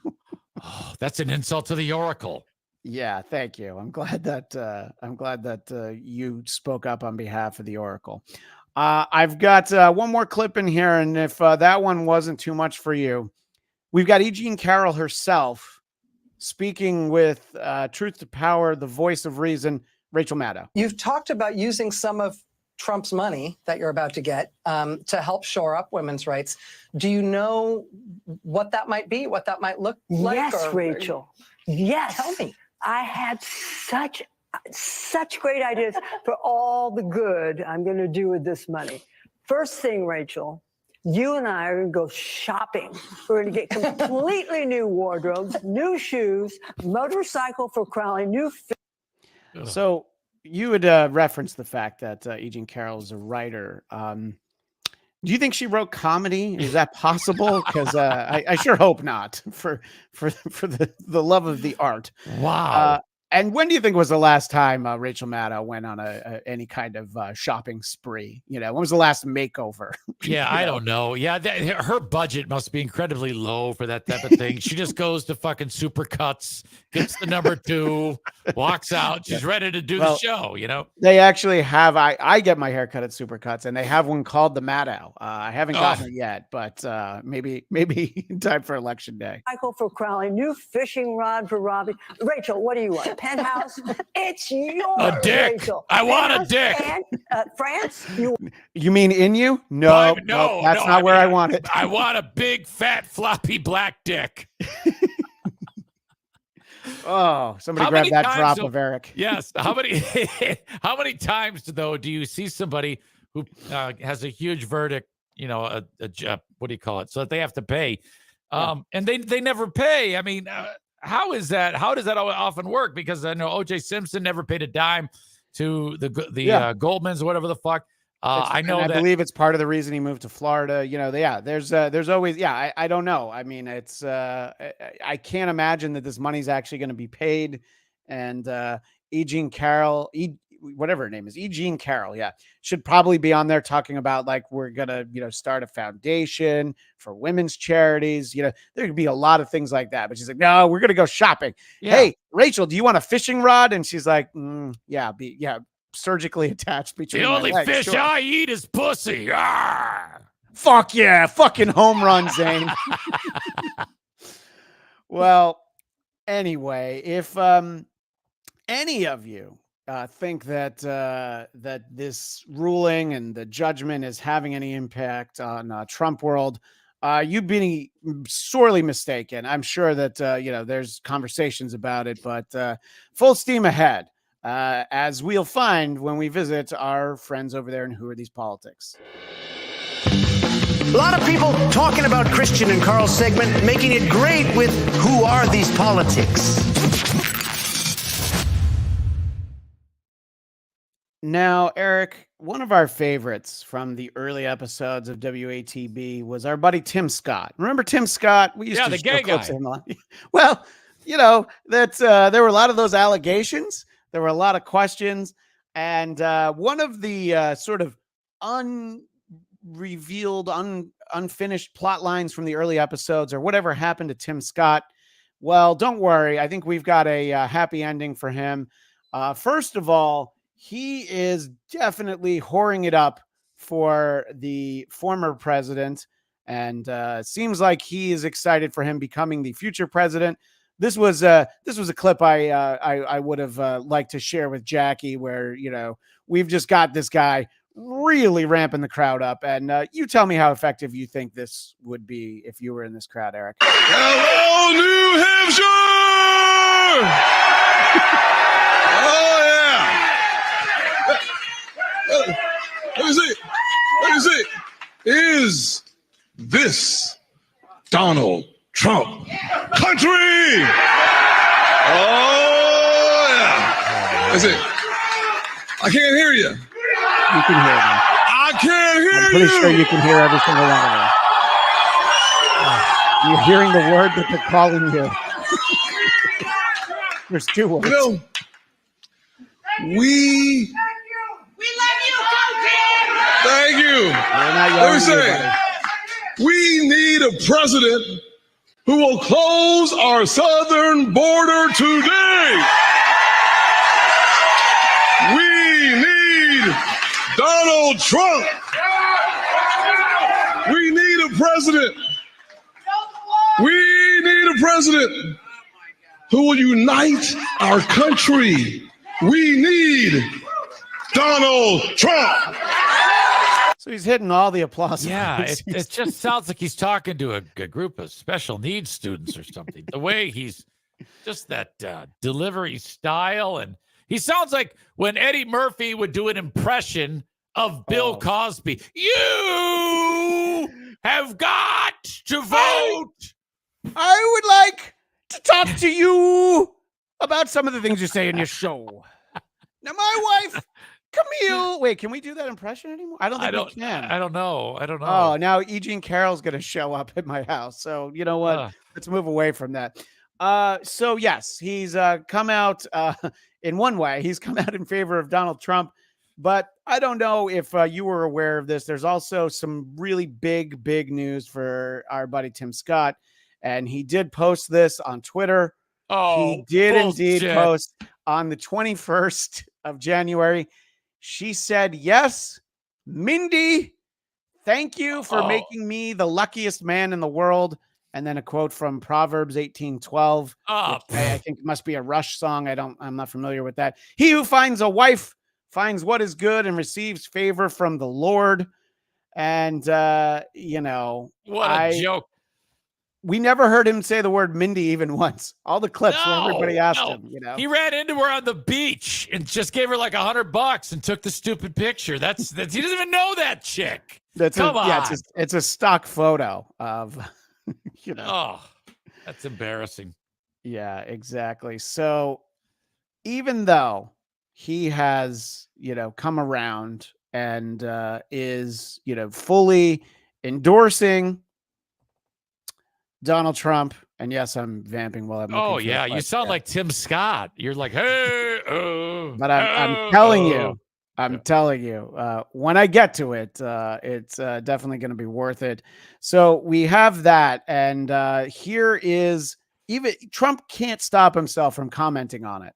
Oh, that's an insult to the Oracle. Yeah, thank you. I'm glad that you spoke up on behalf of the Oracle. I've got one more clip in here, and if that one wasn't too much for you, we've got E. Jean Carroll herself speaking with Truth to Power, the voice of reason, Rachel Maddow. You've talked about using some of Trump's money that you're about to get to help shore up women's rights. Do you know what that might be, what that might look like? Yes, Rachel. Yes. Tell me. I had such great ideas for all the good I'm going to do with this money. First thing, Rachel, you and I are going to go shopping. We're going to get completely new wardrobes, new shoes, motorcycle for Crowley, new. So you would reference the fact that E. Jean Carroll is a writer. Do you think she wrote comedy? Is that possible? Because I sure hope not. For the love of the art. Wow. And when do you think was the last time Rachel Maddow went on any kind of shopping spree? You know, when was the last makeover? Yeah, I don't know. Yeah, her budget must be incredibly low for that type of thing. She just goes to fucking Supercuts, gets the number 2, walks out. She's ready to do the show, you know? They actually have, I get my hair cut at Supercuts, and they have one called the Maddow. I haven't gotten it yet, but maybe in time for election day. Michael for Crowley, new fishing rod for Robbie. Rachel, what do you want? Penthouse? It's yours, A dick. Rachel. I want a Penthouse dick. And, France? You mean in you? No, that's not where I want it. I want a big, fat, floppy black dick. Oh, somebody grab that drop of Eric. Yes. How many times though do you see somebody who has a huge verdict? You know, what do you call it? So that they have to pay, and they never pay. I mean, how is that? How does that often work? Because I know O.J. Simpson never paid a dime to the Goldmans or whatever the fuck. I know I that. believe it's part of the reason he moved to Florida. You know, there's always, I don't know. I mean, it's, I can't imagine that this money's actually going to be paid. And Eugene Carroll, whatever her name is, Eugene Carroll, should probably be on there talking about like, we're going to, start a foundation for women's charities. There could be a lot of things like that. But she's like, no, we're going to go shopping. Yeah. Hey, Rachel, do you want a fishing rod? And she's like, surgically attached between The my only legs. fish Sure. I eat is pussy. Fuck yeah, fucking home run, Zane. Well, anyway, if any of you think that that this ruling and the judgment is having any impact on Trump world, you'd be sorely mistaken. I'm sure that there's conversations about it, but full steam ahead. As we'll find when we visit our friends over there in Who Are These Politics. A lot of people talking about Christian and Carl's segment, making it great with Who Are These Politics? Now, Eric, one of our favorites from the early episodes of WATB was our buddy Tim Scott. Remember Tim Scott? We used to the show gay clips guy. of him a lot. Well, that there were a lot of those allegations. There were a lot of questions. And one of the sort of unrevealed, unfinished plot lines from the early episodes, or whatever happened to Tim Scott. Well, don't worry. I think we've got a happy ending for him. First of all, he is definitely whoring it up for the former president. And seems like he is excited for him becoming the future president. This was a clip I would have liked to share with Jackie, where we've just got this guy really ramping the crowd up, and you tell me how effective you think this would be if you were in this crowd, Eric. Hello, New Hampshire! Oh yeah! Let me see. Is this Donald Trump country? Oh yeah! That's it. I can't hear you. You can hear them. I can't hear you. I'm pretty sure you can hear every single one of them. You're hearing the word that they're calling you. There's two words. We love you, Coach. Thank you. Let me say, we need a president who will close our southern border today. We need Donald Trump. We need a president. We need a president who will unite our country. We need Donald Trump. So he's hitting all the applause. Yeah, it just sounds like he's talking to a group of special needs students or something. The way he's just that delivery style, and he sounds like when Eddie Murphy would do an impression of Bill Cosby. You have got to vote. I would like to talk to you about some of the things you say in your show. Now, my wife, Camille. Wait, can we do that impression anymore? I don't think we can. I don't know. Oh, now Eugene Carroll's going to show up at my house. So you know what? Let's move away from that. So yes, he's come out in one way. He's come out in favor of Donald Trump, but I don't know if you were aware of this. There's also some really big news for our buddy Tim Scott, and he did post this on Twitter. He did indeed post on the 21st of January. She said, "Yes, Mindy, thank you for making me the luckiest man in the world." And then a quote from Proverbs 18:12. I think it must be a Rush song. I'm not familiar with that. He who finds a wife finds what is good and receives favor from the Lord. And you know, what a joke. We never heard him say the word Mindy even once. All the clips where everybody asked him, you know. He ran into her on the beach and just gave her like $100 and took the stupid picture. That's he doesn't even know that chick. Come on. Yeah, it's a stock photo of you know. Oh, that's embarrassing. Yeah, exactly. So even though he has, you know, come around and is, you know, fully endorsing Donald Trump, and yes, I'm vamping while I'm looking Oh for yeah, the you sound like Tim Scott. You're like, hey, but I'm telling you, when I get to it, it's definitely going to be worth it. So we have that, and here is even Trump can't stop himself from commenting on it,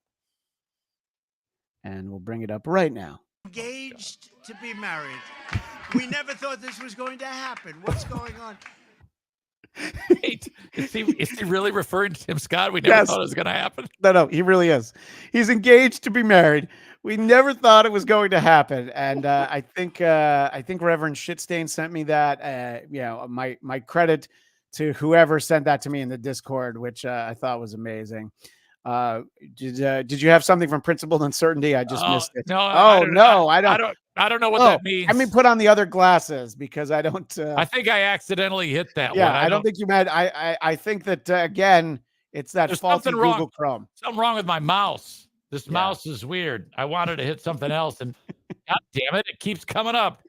and we'll bring it up right now. Engaged to be married. We never thought this was going to happen. What's going on? Wait, is he really referring to Tim Scott? We never thought it was going to happen. No, he really is. He's engaged to be married. We never thought it was going to happen, and I think Reverend Shitstain sent me that. You know, my credit to whoever sent that to me in the Discord, which I thought was amazing. Did you have something from Principled Uncertainty? I just missed it. No, I don't. I don't know what that means. I mean, put on the other glasses because I don't. I think I accidentally hit that one. Yeah, I don't think you meant. I think that again, it's that There's faulty something Google wrong. Chrome. Something wrong with my mouse. This mouse is weird. I wanted to hit something else, and God damn it, it keeps coming up.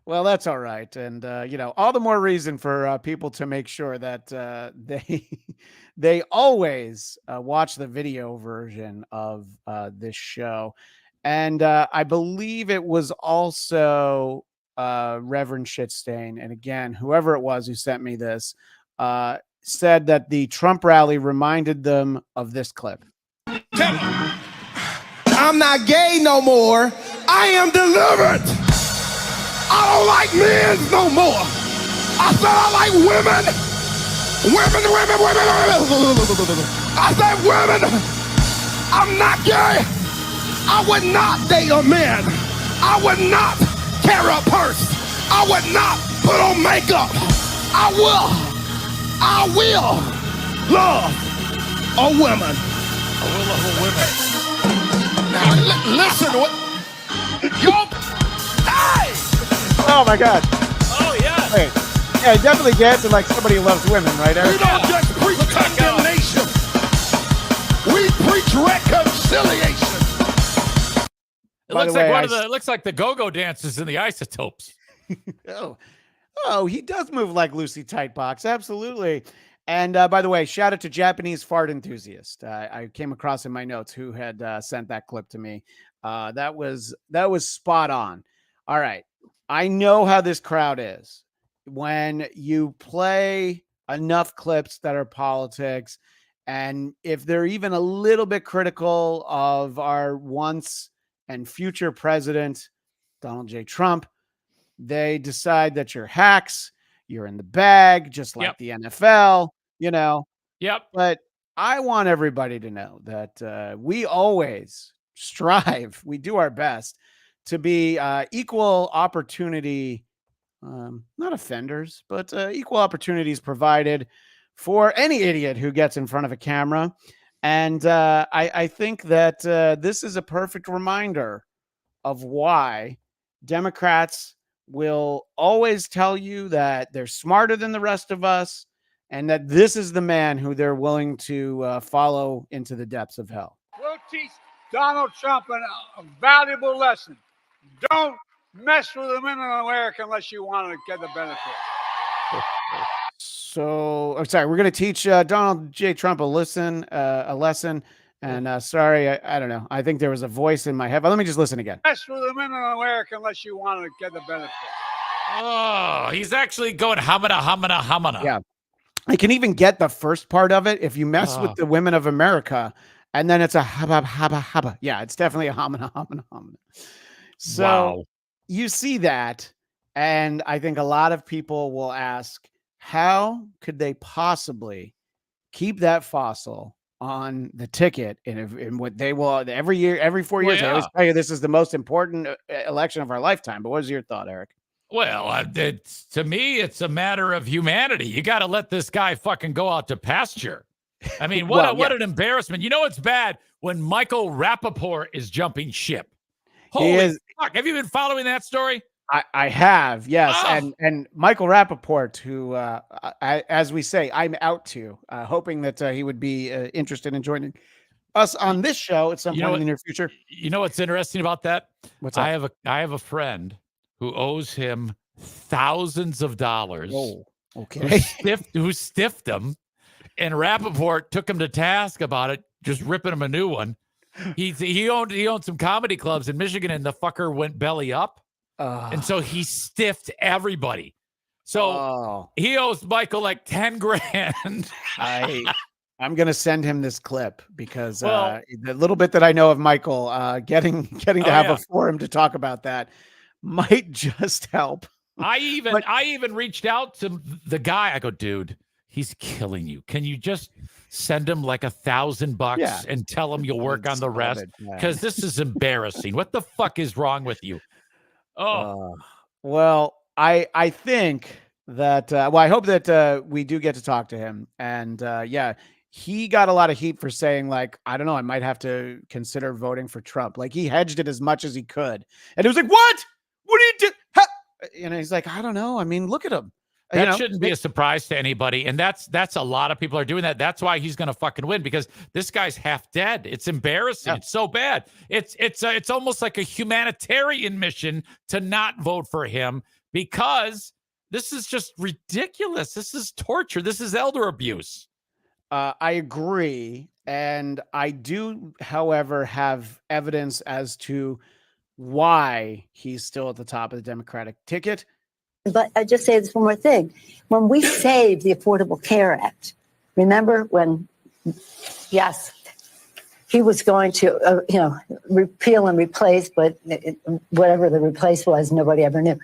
Well, that's all right, and you know, all the more reason for people to make sure that they always watch the video version of this show. And I believe it was also Reverend Shitstain, and again, whoever it was who sent me this said that the Trump rally reminded them of this clip. I'm not gay no more. I am delivered. I don't like men no more. I said I like women. Women. I said women. I'm not gay. I would not date a man. I would not carry a purse. I would not put on makeup. I will love a woman. I will love a woman. Now, listen to what yo. Hey! Oh my God! Oh yeah! Wait, yeah, it definitely gets it like somebody who loves women, right, Eric? We don't just preach condemnation. We preach reconciliation. It looks like the go-go dances in the Isotopes. Oh, he does move like Lucy Tightbox, absolutely. And by the way, shout out to Japanese fart enthusiast. I came across in my notes who had sent that clip to me. That was spot on. All right, I know how this crowd is. When you play enough clips that are politics, and if they're even a little bit critical of our once and future president, Donald J. Trump, they decide that you're hacks, you're in the bag, just like the NFL, you know. Yep. But I want everybody to know that we always strive, we do our best to be equal opportunity, not offenders, but equal opportunities provided for any idiot who gets in front of a camera. And I think that this is a perfect reminder of why Democrats will always tell you that they're smarter than the rest of us and that this is the man who they're willing to follow into the depths of hell. We'll teach Donald Trump a valuable lesson. Don't mess with the women in America unless you want to get the benefit. So, I'm sorry. We're going to teach Donald J. Trump a lesson. And sorry, I don't know. I think there was a voice in my head. But let me just listen again. That's for the men in America unless you want to get the benefit. Oh, he's actually going hamana, hamana, hamana. Yeah. I can even get the first part of it if you mess with the women of America, and then it's a haba, haba, haba. Yeah, it's definitely a hamana, hamana, hamana. So you see that, and I think a lot of people will ask, how could they possibly keep that fossil on the ticket in what they will every year, every 4 years? I always tell you this is the most important election of our lifetime. But what is your thought, Eric? Well, to me, it's a matter of humanity. You got to let this guy fucking go out to pasture. I mean, what an embarrassment. You know, it's bad when Michael Rappaport is jumping ship. Holy fuck. Have you been following that story? I have, yes. And Michael Rappaport, who, as we say, I'm out to, hoping that he would be interested in joining us on this show at some point in the near future. You know what's interesting about that? What's that? I have a friend who owes him thousands of dollars. Oh, okay. Who stiffed him, and Rappaport took him to task about it, just ripping him a new one. He owned some comedy clubs in Michigan, and the fucker went belly up. And so he stiffed everybody. So he owes Michael like 10 grand. I'm going to send him this clip because the little bit that I know of Michael, getting to have a forum to talk about that might just help. I even reached out to the guy. I go, dude, he's killing you. Can you just send him like $1,000 and tell him you'll work on the rest? Because this is embarrassing. What the fuck is wrong with you? Well, I think that I hope that we do get to talk to him. And he got a lot of heat for saying, like, I don't know, I might have to consider voting for Trump. Like, he hedged it as much as he could. And it was like, what do you do? And he's like, I don't know. I mean, look at him. That shouldn't be a surprise to anybody. And that's a lot of people are doing that. That's why he's going to fucking win, because this guy's half dead. It's embarrassing. Yeah. It's so bad. It's almost like a humanitarian mission to not vote for him, because this is just ridiculous. This is torture. This is elder abuse. I agree. And I do, however, have evidence as to why he's still at the top of the Democratic ticket. But I just say this one more thing. When we saved the Affordable Care Act, remember when, yes, he was going to, repeal and replace, but whatever the replace was, nobody ever knew.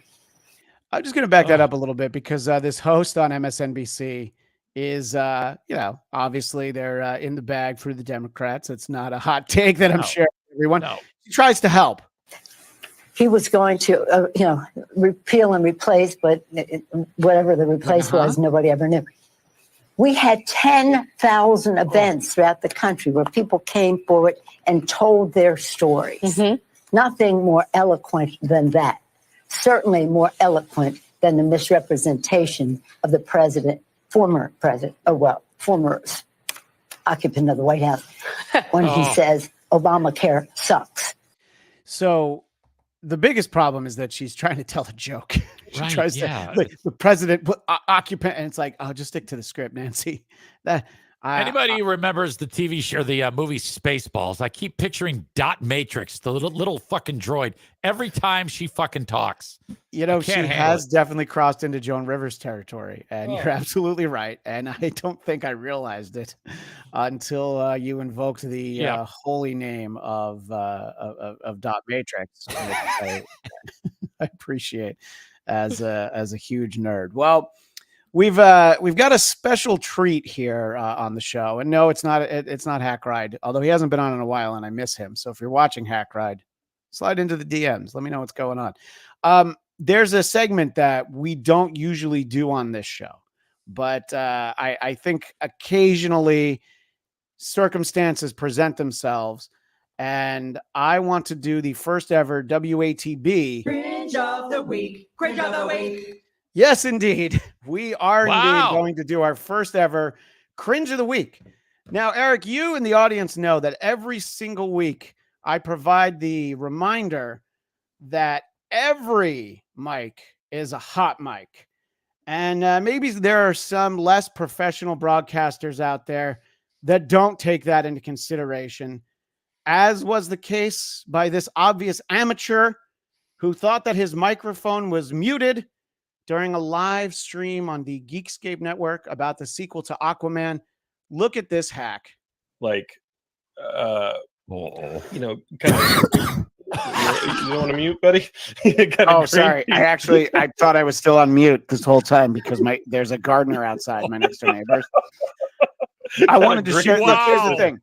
I'm just going to back that up a little bit, because this host on MSNBC is, obviously they're in the bag for the Democrats. It's not a hot take that I'm sharing with everyone. He tries to help. He was going to, repeal and replace, but whatever the replace was, nobody ever knew. We had 10,000 events throughout the country where people came forward and told their stories. Nothing more eloquent than that. Certainly more eloquent than the misrepresentation of the president, former occupant of the White House, when he says Obamacare sucks. So the biggest problem is that she's trying to tell a joke. She tries to, like, the president, occupant, and it's like, oh, just stick to the script, Nancy. Anybody who remembers the TV show, the movie Spaceballs, I keep picturing Dot Matrix, the little fucking droid, every time she fucking talks. She has definitely crossed into Joan Rivers territory, and you're absolutely right. And I don't think I realized it until you invoked the holy name of Dot Matrix, which I appreciate as a huge nerd. Well, we've got a special treat here on the show, and no, it's not Hack Ride, although he hasn't been on in a while, and I miss him. So if you're watching Hack Ride, slide into the DMs. Let me know what's going on. There's a segment that we don't usually do on this show, but I think occasionally circumstances present themselves, and I want to do the first ever WATB Cringe of the week. Cringe of the week. Yes, indeed. We are indeed going to do our first ever Cringe of the Week. Now, Eric, you and the audience know that every single week I provide the reminder that every mic is a hot mic. And maybe there are some less professional broadcasters out there that don't take that into consideration, as was the case by this obvious amateur who thought that his microphone was muted during a live stream on the Geekscape network about the sequel to Aquaman. Look at this hack. Like, you know, kind of. You want to mute, buddy? Oh, sorry. I thought I was still on mute this whole time because there's a gardener outside my next door neighbors. I wanted to share. Look, here's the thing.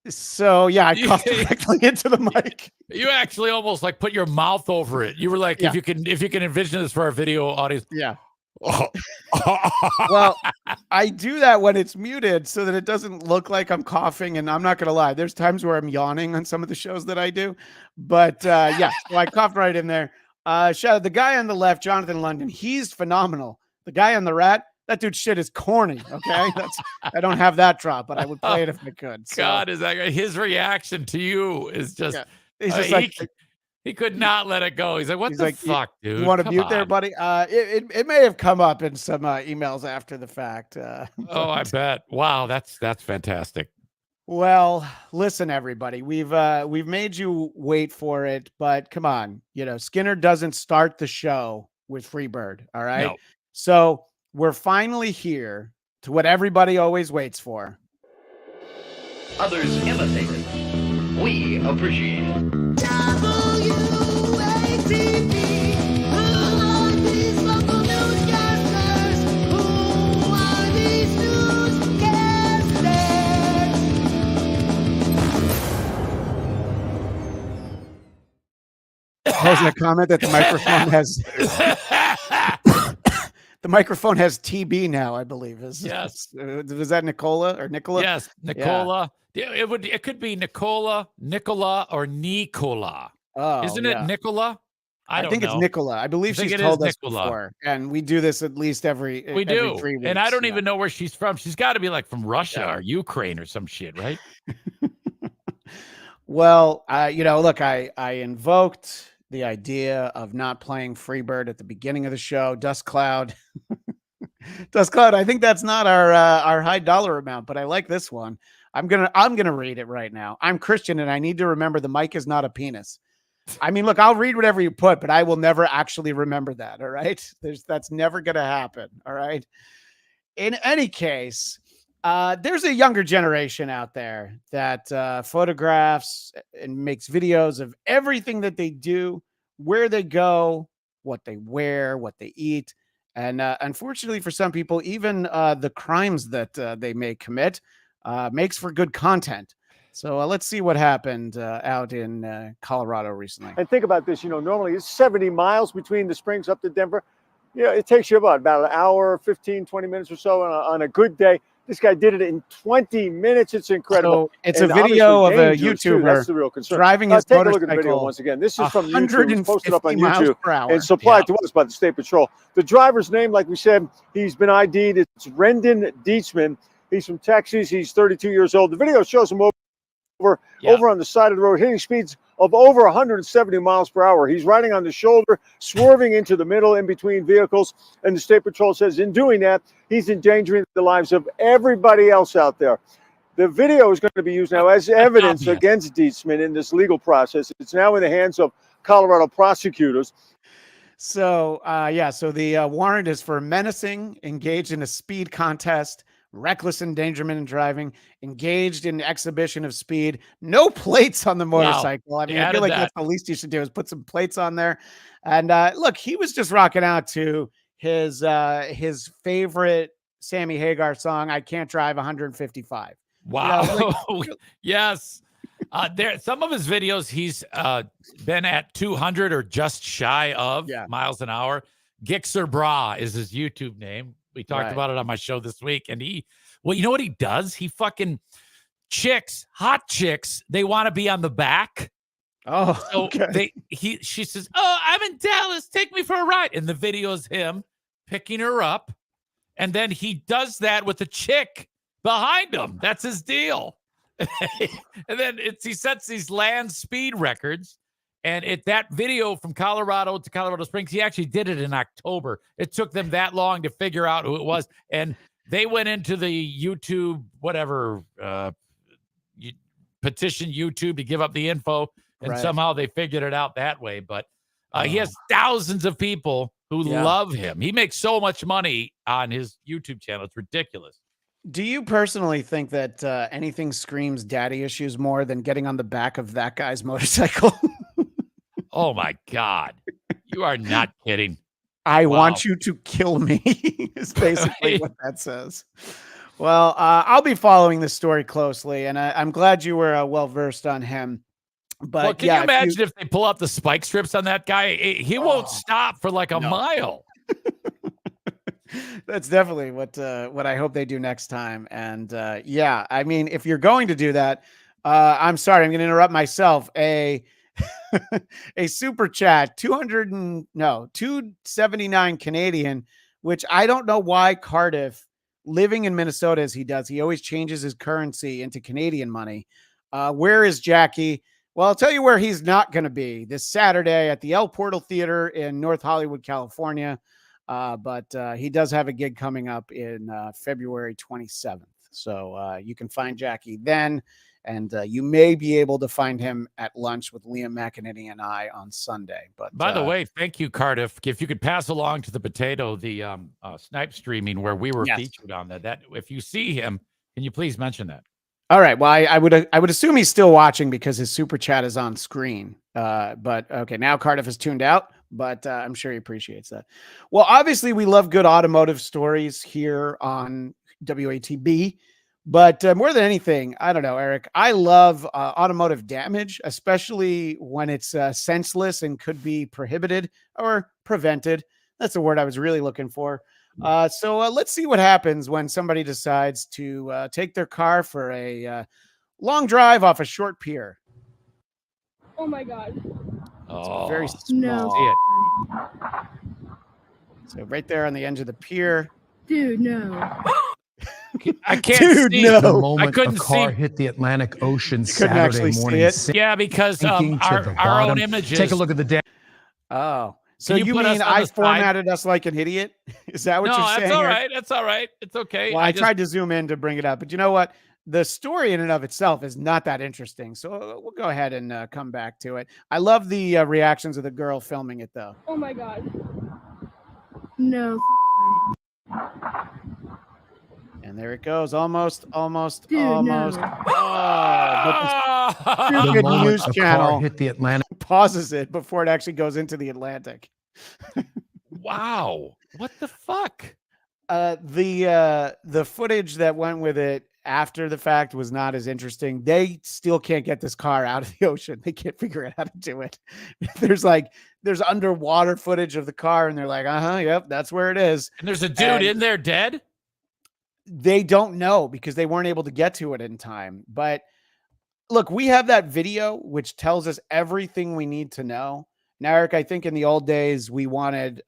So yeah, I coughed directly into the mic. You actually almost like put your mouth over it. You were like, if you can envision this for our video audience. Yeah. Well, I do that when it's muted so that it doesn't look like I'm coughing. And I'm not going to lie, there's times where I'm yawning on some of the shows that I do. But yeah, so I coughed right in there. Shout out the guy on the left, Jonathan London. He's phenomenal. The guy on the right, that dude's shit is corny. Okay, I don't have that drop, but I would play it if I could. So. God, is that his reaction to you is just? Yeah. He's just like. He could not let it go. He's like, "What the fuck, dude? You want to mute there, buddy?" It may have come up in some emails after the fact. Oh, I bet. Wow, that's fantastic. Well, listen, everybody, we've made you wait for it, but come on, Skinner doesn't start the show with Freebird. All right, no. So we're finally here to what everybody always waits for. Others imitate it. We appreciate it. There's a comment that the microphone has the microphone has TB now, I believe. Yes. Was that Nicola or Nicola? Yes, Nicola. Yeah. It could be Nicola, or Nicola. Oh, isn't it Nicola? I think it's Nicola. I believe she's told us before, and we do this at least every 3 weeks. And I don't even know where she's from. She's got to be like from Russia or Ukraine or some shit, right? Well, look, I invoked the idea of not playing Freebird at the beginning of the show. Dust Cloud. I think that's not our high dollar amount, but I like this one. I'm gonna read it right now. I'm Christian, and I need to remember the mic is not a penis. I mean, look, I'll read whatever you put, but I will never actually remember that. All right, that's never gonna happen. All right. In any case, there's a younger generation out there that photographs and makes videos of everything that they do, where they go, what they wear, what they eat. And unfortunately for some people, even the crimes that they may commit makes for good content. So let's see what happened out in Colorado recently. And think about this, normally it's 70 miles between the Springs up to Denver. It takes you about an hour, 15, 20 minutes or so on a good day. This guy did it in 20 minutes. It's incredible. So it's a video of a YouTuber That's the real concern. Driving his take motorcycle. A look at the video once again. This is from YouTube. It's posted up on 150 YouTube miles per hour. and supplied to us by the State Patrol. The driver's name, like we said, he's been ID'd. It's Rendon Dietzman. He's from Texas. He's 32 years old. The video shows him over on the side of the road, hitting speeds of over 170 miles per hour. He's riding on the shoulder, swerving into the middle in between vehicles. And the State Patrol says in doing that, he's endangering the lives of everybody else out there. The video is going to be used now as evidence against Dietzman in this legal process. It's now in the hands of Colorado prosecutors. So, so the warrant is for menacing, engaged in a speed contest, reckless endangerment in driving, engaged in exhibition of speed, no plates on the motorcycle. Wow. I mean, I feel like that's the least you should do is put some plates on there. And look, he was just rocking out to his favorite Sammy Hagar song, I Can't Drive 155. Wow. Yes. Some of his videos, he's been at 200 or just shy of miles an hour. Gixxer Bra is his YouTube name. We talked about it on my show this week. And you know what he does? He fucking hot chicks, they want to be on the back. Oh, so okay. She says, "Oh, I'm in Dallas. Take me for a ride." And the video is him picking her up. And then he does that with a chick behind him. That's his deal. And then he sets these land speed records. And that video from Colorado to Colorado Springs, he actually did it in October. It took them that long to figure out who it was. And they went into the YouTube, whatever, petition YouTube to give up the info. And somehow they figured it out that way. But he has thousands of people who love him. He makes so much money on his YouTube channel. It's ridiculous. Do you personally think that anything screams daddy issues more than getting on the back of that guy's motorcycle? Oh, my God. You are not kidding. I want you to kill me is basically what that says. Well, I'll be following this story closely, and I'm glad you were well-versed on him. But can you imagine if they pull out the spike strips on that guy? He won't stop for like a mile. That's definitely what I hope they do next time. And yeah, I mean, if you're going to do that, I'm sorry, I'm going to interrupt myself. A super chat, 279 Canadian, which I don't know why Cardiff, living in Minnesota as he does, he always changes his currency into Canadian money. Where is Jackie? Well, I'll tell you where he's not going to be this Saturday at the El Portal Theater in North Hollywood, California. But he does have a gig coming up in February 27th. So you can find Jackie then. And you may be able to find him at lunch with Liam McEnany and I on Sunday. But by the way, thank you, Cardiff. If you could pass along to the Potato the snipe streaming where we were featured on that if you see him, can you please mention that? All right. Well, I would assume he's still watching because his super chat is on screen. But okay, now Cardiff is tuned out, but I'm sure he appreciates that. Well, obviously we love good automotive stories here on WATB, but more than anything, I don't know, Eric, I love automotive damage, especially when it's senseless and could be prohibited or prevented. That's the word I was really looking for. So let's see what happens when somebody decides to take their car for a long drive off a short pier. Oh my God. It's very small. No. So right there on the edge of the pier. Dude, no. I can't see. No. The moment I couldn't a car see. hit the Atlantic Ocean couldn't actually Saturday see morning. it? Yeah, because sinking to the our own bottom. images. Take a look at the damage. Oh, so Can you put us mean on I the side? formatted us like an idiot? Is that what No, you're saying? that's all Eric? right. That's all right. It's okay. Well, I tried to zoom in to bring it up, but you know what? The story in and of itself is not that interesting. So we'll go ahead and come back to it. I love the reactions of the girl filming it, though. Oh my God. No. And there it goes. Almost. Dude, almost. no. Oh, but The the moment news a channel car hit the Atlantic. pauses it before it actually goes into the Atlantic. Wow. What the fuck? The footage that went with it after the fact was not as interesting. They still can't get this car out of the ocean. They can't figure out how to do it. There's underwater footage of the car, and they're like, yep, that's where it is. And there's a dude in there dead? They don't know because they weren't able to get to it in time. But look, we have that video, which tells us everything we need to know. Now, Eric, I think in the old days, we wanted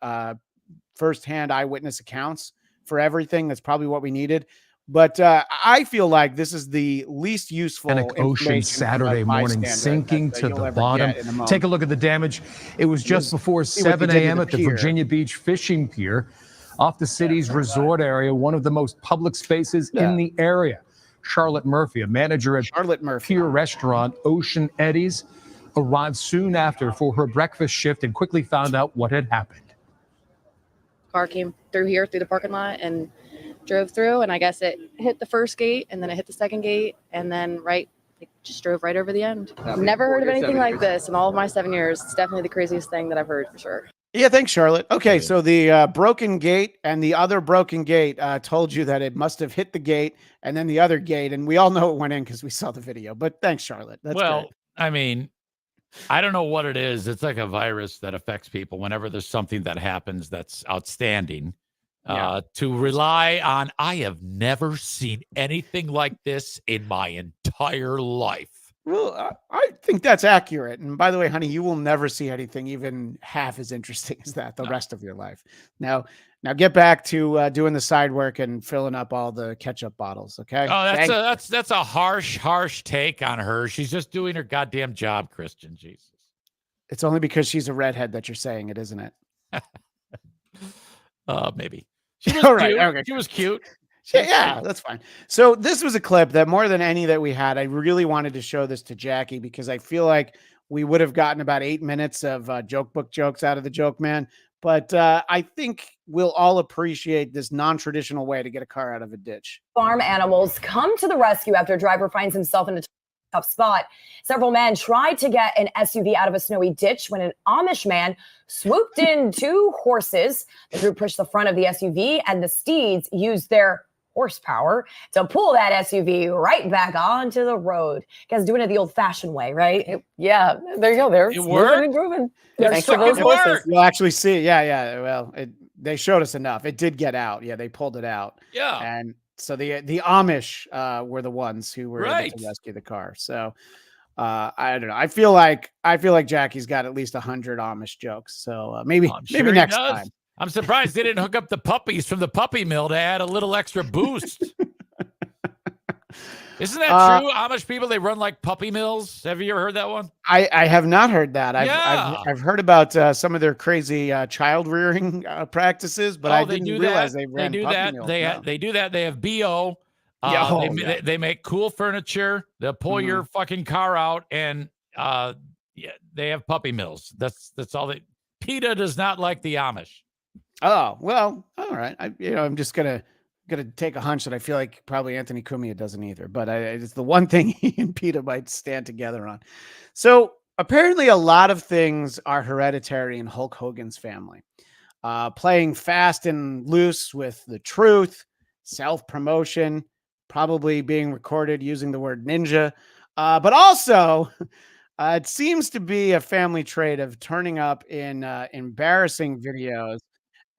firsthand eyewitness accounts for everything. That's probably what we needed. But I feel like this is the least useful Atlantic Ocean Saturday morning, sinking to the bottom. Take a look at the damage. It was just before 7 a.m. at the Virginia Beach fishing pier off the city's resort area, one of the most public spaces in the area. Charlotte Murphy, a manager at pier restaurant Ocean Eddies, arrived soon after for her breakfast shift and quickly found out what had happened. Car came through here, through the parking lot, and drove through, and I guess it hit the first gate, and then it hit the second gate, and then just drove right over the end. Never heard of anything like this in all of my 7 years. It's definitely the craziest thing that I've heard for sure. Yeah, thanks, Charlotte. Okay, so the broken gate and the other broken gate told you that it must have hit the gate and then the other gate, and we all know it went in because we saw the video. But thanks, Charlotte. That's great. I mean, I don't know what it is. It's like a virus that affects people whenever there's something that happens that's outstanding. To rely on, I have never seen anything like this in my entire life. Well, I think that's accurate. And by the way, honey, you will never see anything even half as interesting as that the rest of your life. Now get back to doing the side work and filling up all the ketchup bottles. Okay. Oh, that's a harsh take on her. She's just doing her goddamn job, Christian. Jesus. It's only because she's a redhead that you're saying it, isn't it? Maybe. She was All right. cute. Okay. She was cute. Yeah, that's fine. So this was a clip that more than any that we had, I really wanted to show this to Jackie because I feel like we would have gotten about 8 minutes of joke book jokes out of the joke man. But I think we'll all appreciate this non-traditional way to get a car out of a ditch. Farm animals come to the rescue after a driver finds himself in a tough spot. Several men tried to get an SUV out of a snowy ditch when an Amish man swooped in 2 horses. The group pushed the front of the SUV, and the steeds used their horsepower to pull that SUV right back onto the road. You guys doing it the old-fashioned way, right? Yeah, there you go. They're It moving worked. and grooving. It Thanks for those fucking horses. worked. You'll actually see. Yeah. Well, they showed us enough. It did get out. Yeah, they pulled it out. Yeah. And so the Amish were the ones who were able to rescue the car. So I don't know. I feel like Jackie's got at least 100 Amish jokes. So maybe Sure next he does. time. I'm surprised they didn't hook up the puppies from the puppy mill to add a little extra boost. Isn't that true? Amish people, they run like puppy mills. Have you ever heard that one? I have not heard that. I've heard about some of their crazy child rearing practices, but I didn't realize they ran do puppy that. mills. They do that. They have BO. They make cool furniture. They'll pull your fucking car out, and they have puppy mills. That's all they. PETA does not like the Amish. Oh, well, all right. I'm just gonna take a hunch that I feel like probably Anthony Cumia doesn't either, but it's the one thing he and PETA might stand together on. So apparently a lot of things are hereditary in Hulk Hogan's family. Playing fast and loose with the truth, self-promotion, probably being recorded using the word ninja, but also it seems to be a family trait of turning up in embarrassing videos.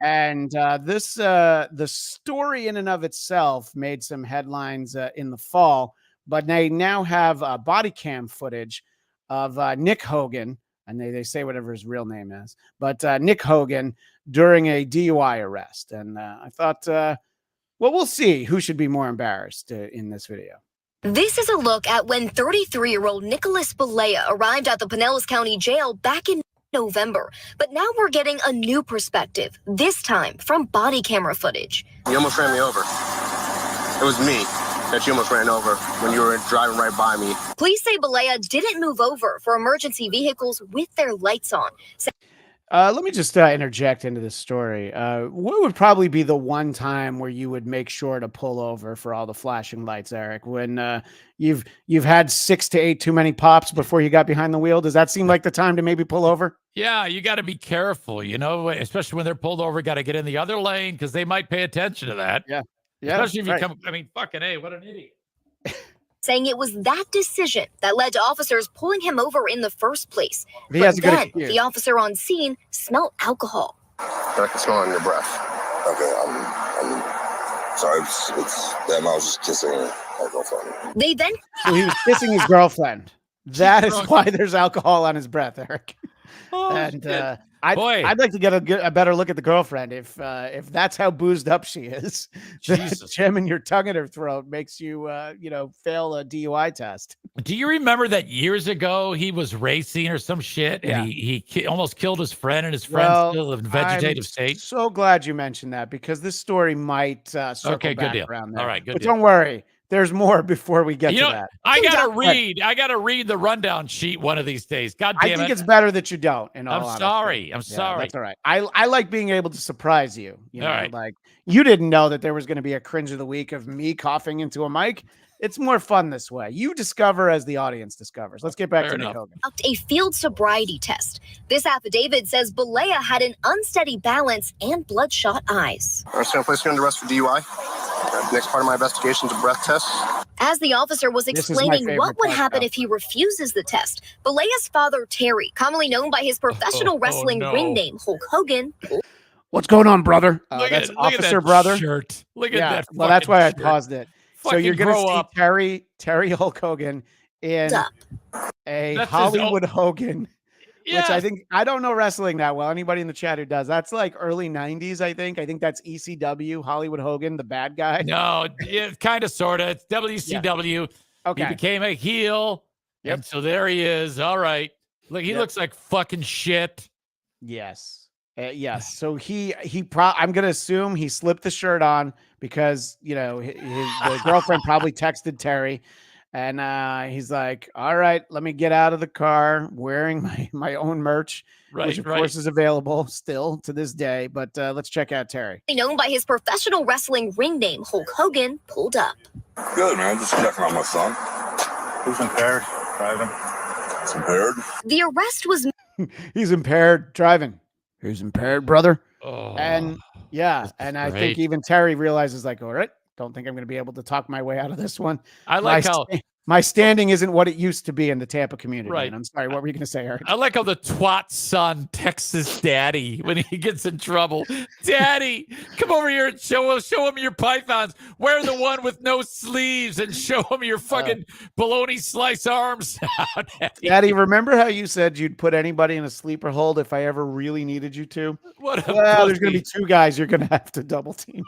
And the story in and of itself made some headlines in the fall, but they now have body cam footage of Nick Hogan, and they say whatever his real name is, but Nick Hogan during a DUI arrest. And I thought, well, we'll see who should be more embarrassed in this video. This is a look at when 33-year-old Nicholas Balea arrived at the Pinellas County Jail back in November. But now we're getting a new perspective, this time from body camera footage. You almost ran me over. It was me that you almost ran over when you were driving right by me. Police say Balea didn't move over for emergency vehicles with their lights on. Let me just interject into this story. What would probably be the one time where you would make sure to pull over for all the flashing lights, Eric? When you've had 6 to 8 too many pops before you got behind the wheel? Does that seem like the time to maybe pull over? Yeah, you got to be careful, especially when they're pulled over. Got to get in the other lane because they might pay attention to that. Yeah. Especially if you come. I mean, fucking A, what an idiot. Saying it was that decision that led to officers pulling him over in the first place. He but has a good then excuse. the officer on scene smelled alcohol. I can smell it in your breath. Okay, I'm sorry. It's them. I was just kissing my girlfriend. They then So he was kissing his girlfriend. That is why there's alcohol on his breath, Eric. And I'd like to get a better look at the girlfriend if that's how boozed up she is. Jamming your tongue in her throat makes you fail a DUI test. Do you remember that years ago he was racing or some shit and he almost killed his friend and his friend still in vegetative state? So glad you mentioned that because this story might circle good back deal. around there. All right, good but deal. don't worry. There's more before we get to that. I gotta read the rundown sheet one of these days. God damn it. I think it's better that you don't. In all I'm honesty. sorry. I'm Yeah, sorry. That's all right. I like being able to surprise you. All right. Like you didn't know that there was going to be a cringe of the week of me coughing into a mic. It's more fun this way. You discover as the audience discovers. Let's get back to Nick Hogan. a field sobriety test. This affidavit says Balea had an unsteady balance and bloodshot eyes. I'm just going to place you under arrest for DUI. Next part of my investigation is a breath test. As the officer was This is my explaining favorite what would part, happen though. if he refuses the test, Balea's father, Terry, commonly known by his professional wrestling ring name, Hulk Hogan. What's going on, brother? Look That's at- look at Officer that Brother. shirt. Look at that Well, that's fucking why I shirt. paused it. So Fucking you're going to grow see up. Terry Hulk Hogan in a That's his Hollywood own- Hogan. Yeah. Which I don't know wrestling that well. Anybody in the chat who does, that's like early 90s, I think. I think that's ECW, Hollywood Hogan, the bad guy. No, yeah, kind of, sort of. It's WCW. Okay. He became a heel. Yep. And so there he is. All right. Look, he looks like fucking shit. Yes. Yes. So I'm going to assume he slipped the shirt on because, the girlfriend probably texted Terry and he's like, all right, let me get out of the car wearing my own merch, which of course is available still to this day. But let's check out Terry. Known by his professional wrestling ring name, Hulk Hogan, pulled up. Good, man. Just checking on my son. Who's impaired? Driving. It's impaired. The arrest was He's impaired driving. He's impaired, brother. Oh, and I think even Terry realizes, like, all right, don't think I'm going to be able to talk my way out of this one. I like how my standing isn't what it used to be in the Tampa community. Right. And I'm sorry, what were you going to say, Eric? I like how the twat son texts his daddy when he gets in trouble. Daddy, come over here and show him your pythons. Wear the one with no sleeves and show him your fucking bologna slice arms. Daddy, remember how you said you'd put anybody in a sleeper hold if I ever really needed you to? What a there's going to be two guys you're going to have to double team.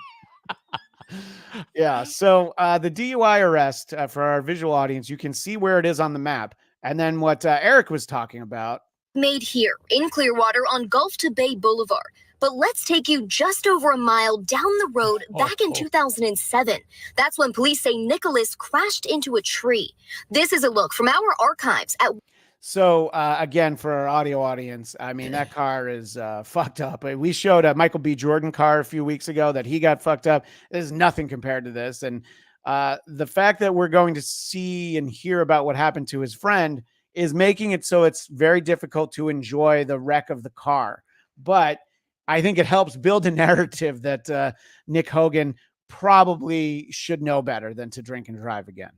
Yeah. So the DUI arrest for our visual audience, you can see where it is on the map. And then what Eric was talking about. Made here in Clearwater on Gulf to Bay Boulevard. But let's take you just over a mile down the road back in 2007. That's when police say Nicholas crashed into a tree. This is a look from our archives at. So again, for our audio audience, I mean, that car is fucked up. We showed a Michael B. Jordan car a few weeks ago that he got fucked up. There's nothing compared to this. And the fact that we're going to see and hear about what happened to his friend is making it so it's very difficult to enjoy the wreck of the car. But I think it helps build a narrative that Nick Hogan probably should know better than to drink and drive again.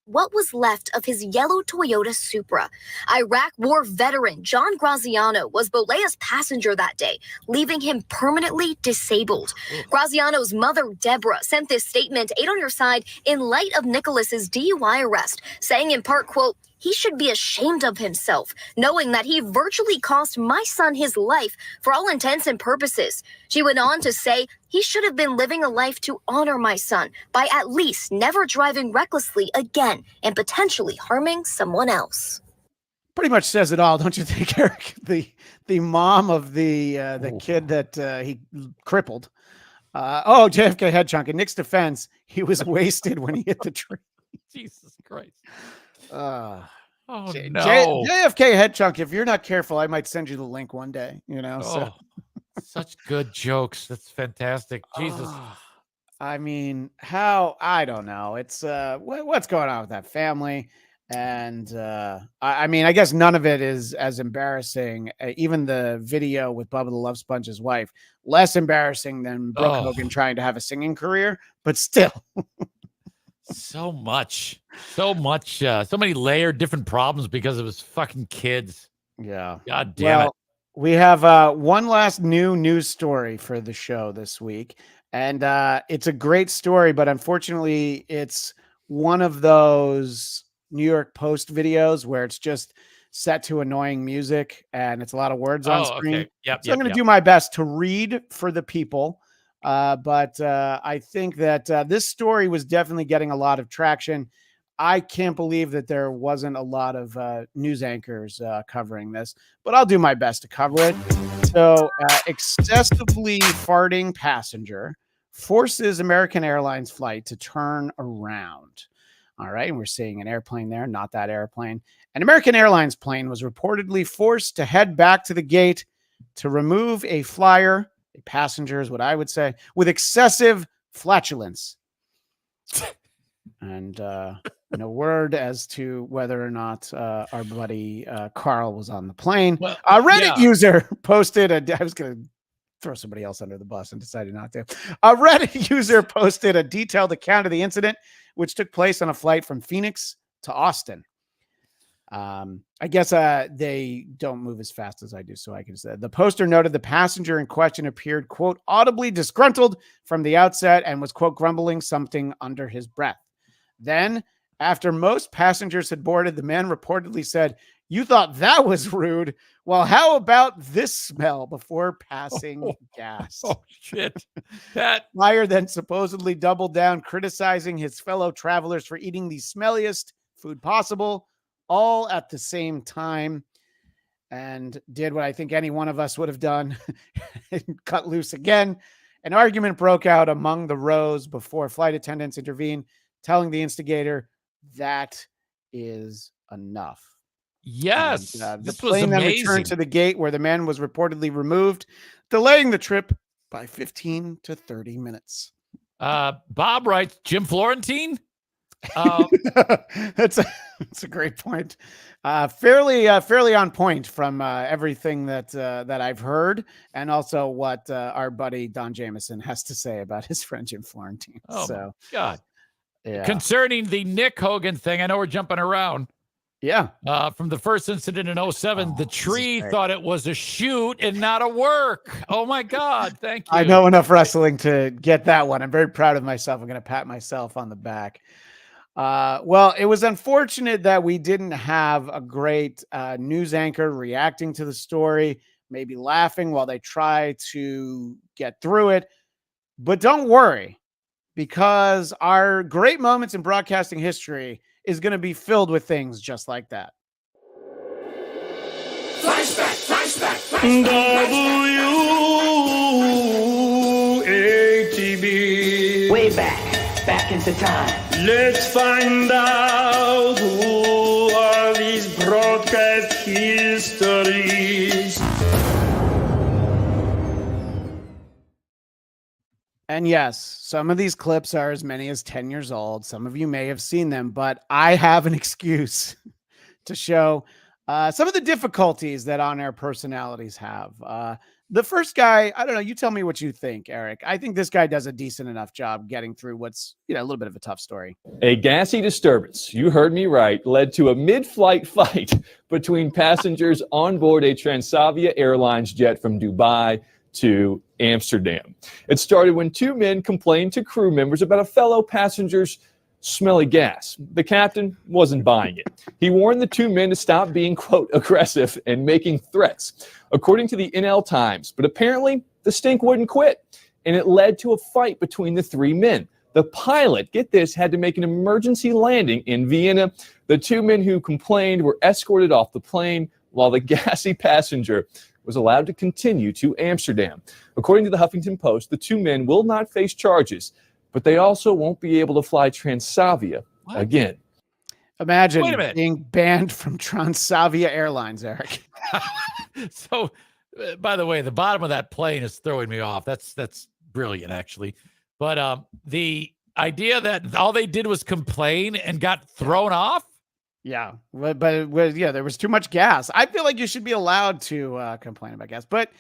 What was left of his yellow Toyota Supra. Iraq War veteran John Graziano was Bolea's passenger that day, leaving him permanently disabled. Graziano's mother, Deborah, sent this statement, 8 on your side, in light of Nicholas's DUI arrest, saying in part, quote, he should be ashamed of himself, knowing that he virtually cost my son his life for all intents and purposes. She went on to say he should have been living a life to honor my son by at least never driving recklessly again and potentially harming someone else. Pretty much says it all, don't you think, Eric? The mom of the kid that he crippled. JFK head chunk. In Nick's defense, he was wasted when he hit the tree. Jesus Christ. No. JFK head chunk. If you're not careful, I might send you the link one day. Such good jokes. That's fantastic. Jesus. I mean, I don't know. It's what's going on with that family, and I mean, I guess none of it is as embarrassing. Even the video with Bubba the Love Sponge's wife, less embarrassing than Brooke Hogan trying to have a singing career, but still. So many layered different problems because of his fucking kids. Yeah. God damn it. We have one last new news story for the show this week. And it's a great story, but unfortunately it's one of those New York Post videos where it's just set to annoying music and it's a lot of words on screen. Okay. Yep, I'm going to do my best to read for the people. But I think that this story was definitely getting a lot of traction. I can't believe that there wasn't a lot of news anchors covering this, but I'll do my best to cover it. So excessively farting passenger forces American Airlines flight to turn around. All right. And we're seeing an airplane there, not that airplane. An American Airlines plane was reportedly forced to head back to the gate to remove a flyer. A passenger is what I would say, with excessive flatulence. And no word as to whether or not our buddy Carl was on the plane. Well, a Reddit user posted I was going to throw somebody else under the bus and decided not to. A Reddit user posted a detailed account of the incident, which took place on a flight from Phoenix to Austin. I guess they don't move as fast as I do, so I can say. The poster noted the passenger in question appeared, quote, audibly disgruntled from the outset and was, quote, grumbling something under his breath. Then, after most passengers had boarded, the man reportedly said, you thought that was rude? Well, how about this smell before passing gas? Oh, shit. That Meyer then supposedly doubled down, criticizing his fellow travelers for eating the smelliest food possible, all at the same time. and did what I think any one of us would have done and cut loose again. An argument broke out among the rows before flight attendants intervened, telling the instigator that is enough. Yes. And, the this was plane then amazing. returned to the gate where the man was reportedly removed, delaying the trip by 15 to 30 minutes. Bob writes, Jim Florentine? That's a great point. Fairly on point from everything that I've heard, and also what our buddy Don Jameson has to say about his friend Jim Florentine. Oh, so, my God. Yeah. Concerning the Nick Hogan thing, I know we're jumping around. Yeah. From the first incident in 07, the tree thought it was a shoot and not a work. Oh, my God. Thank you. I know enough wrestling to get that one. I'm very proud of myself. I'm going to pat myself on the back. Well, it was unfortunate that we didn't have a great news anchor reacting to the story, maybe laughing while they try to get through it. But don't worry, because our great moments in broadcasting history is going to be filled with things just like that. Flashback. WATB. Way back into time. Let's find out who are these broadcast histories. And yes, some of these clips are as many as 10 years old. Some of you may have seen them, but I have an excuse to show some of the difficulties that on-air personalities have. The first guy, I don't know, you tell me what you think, Eric. I think this guy does a decent enough job getting through what's, a little bit of a tough story. A gassy disturbance, you heard me right, led to a mid-flight fight between passengers on board a Transavia Airlines jet from Dubai to Amsterdam. It started when two men complained to crew members about a fellow passenger's smelly gas. The captain wasn't buying it. He warned the two men to stop being, quote, aggressive and making threats, according to the NL Times. But apparently, the stink wouldn't quit, and it led to a fight between the three men. The pilot, get this, had to make an emergency landing in Vienna. The two men who complained were escorted off the plane, while the gassy passenger was allowed to continue to Amsterdam. According to the Huffington Post, the two men will not face charges, but they also won't be able to fly Transavia again. Imagine being banned from Transavia Airlines, Eric. So, by the way, the bottom of that plane is throwing me off. That's brilliant, actually. But the idea that all they did was complain and got thrown off. Yeah, but there was too much gas. I feel like you should be allowed to complain about gas. But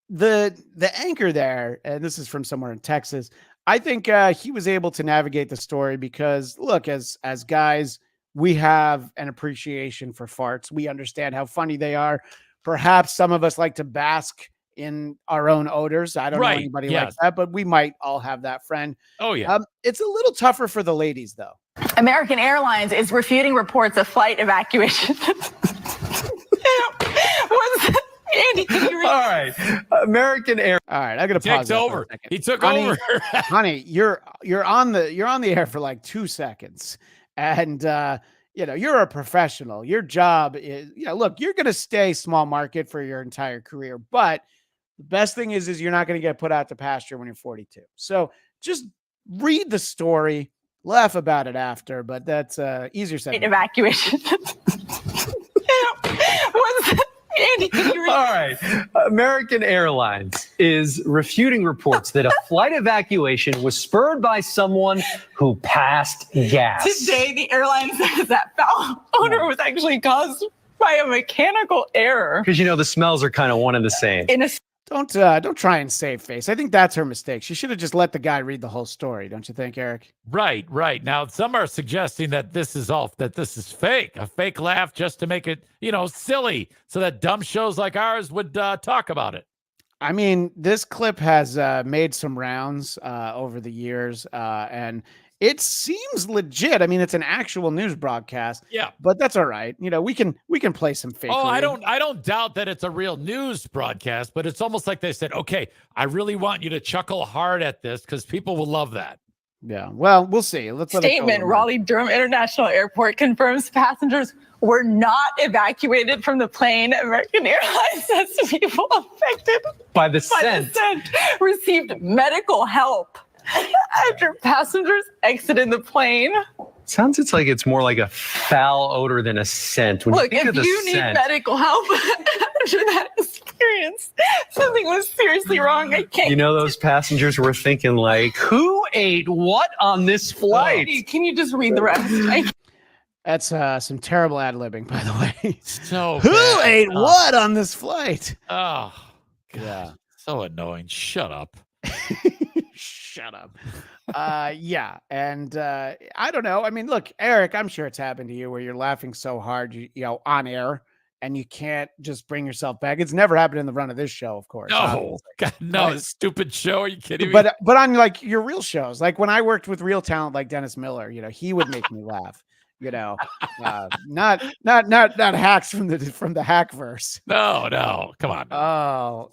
the anchor there, and this is from somewhere in Texas, I think he was able to navigate the story because, look, as guys, we have an appreciation for farts. We understand how funny they are. Perhaps some of us like to bask in our own odors. I don't know anybody like that, but we might all have that friend. Oh, yeah. It's a little tougher for the ladies, though. American Airlines is refuting reports of flight evacuation. Andy, can you read? All right, American Air. All right, I'm gonna pause. Takes over. He took honey, over. Honey, you're on the air for like 2 seconds, and you're a professional. Your job is, look, you're gonna stay small market for your entire career, but the best thing is you're not gonna get put out to pasture when you're 42. So just read the story. Laugh about it after, but that's easier said. Evacuation. Andy, can you read? All right. American Airlines is refuting reports that a flight evacuation was spurred by someone who passed gas. Today, the airline says that foul odor was actually caused by a mechanical error. Because the smells are kind of one and the same. Don't try and save face. I think that's her mistake. She should have just let the guy read the whole story. Don't you think, Eric? Right. Now, some are suggesting that this is fake, a fake laugh just to make it, silly, so that dumb shows like ours would talk about it. I mean, this clip has made some rounds over the years, and it seems legit. I mean, it's an actual news broadcast. Yeah, but that's all right. We can play some fake. Oh, I don't doubt that it's a real news broadcast, but it's almost like they said, okay, I really want you to chuckle hard at this because people will love that. Yeah. Well, we'll see. Let's let it go Statement: over. Raleigh-Durham International Airport confirms passengers were not evacuated from the plane. American Airlines says people affected By the scent. received medical help after passengers exited the plane. Sounds it's more like a foul odor than a scent. When Look, you think if of the you need scent, medical help after that experience, something was seriously wrong. I can't. you know those passengers were thinking like, who ate what on this flight? Can you just read the rest? That's some terrible ad-libbing, by the way. So Who bad. ate what on this flight? Oh, God. Yeah. So annoying. Shut up. Shut up. Yeah. And I don't know. I mean, look, Eric, I'm sure it's happened to you where you're laughing so hard, you know, on air and you can't just bring yourself back. It's never happened in the run of this show, of course. No, God, no, stupid show. Are you kidding me? But on like your real shows, like when I worked with real talent like Dennis Miller, you know, he would make me laugh. You know, not hacks from the hack verse. No, come on. Oh,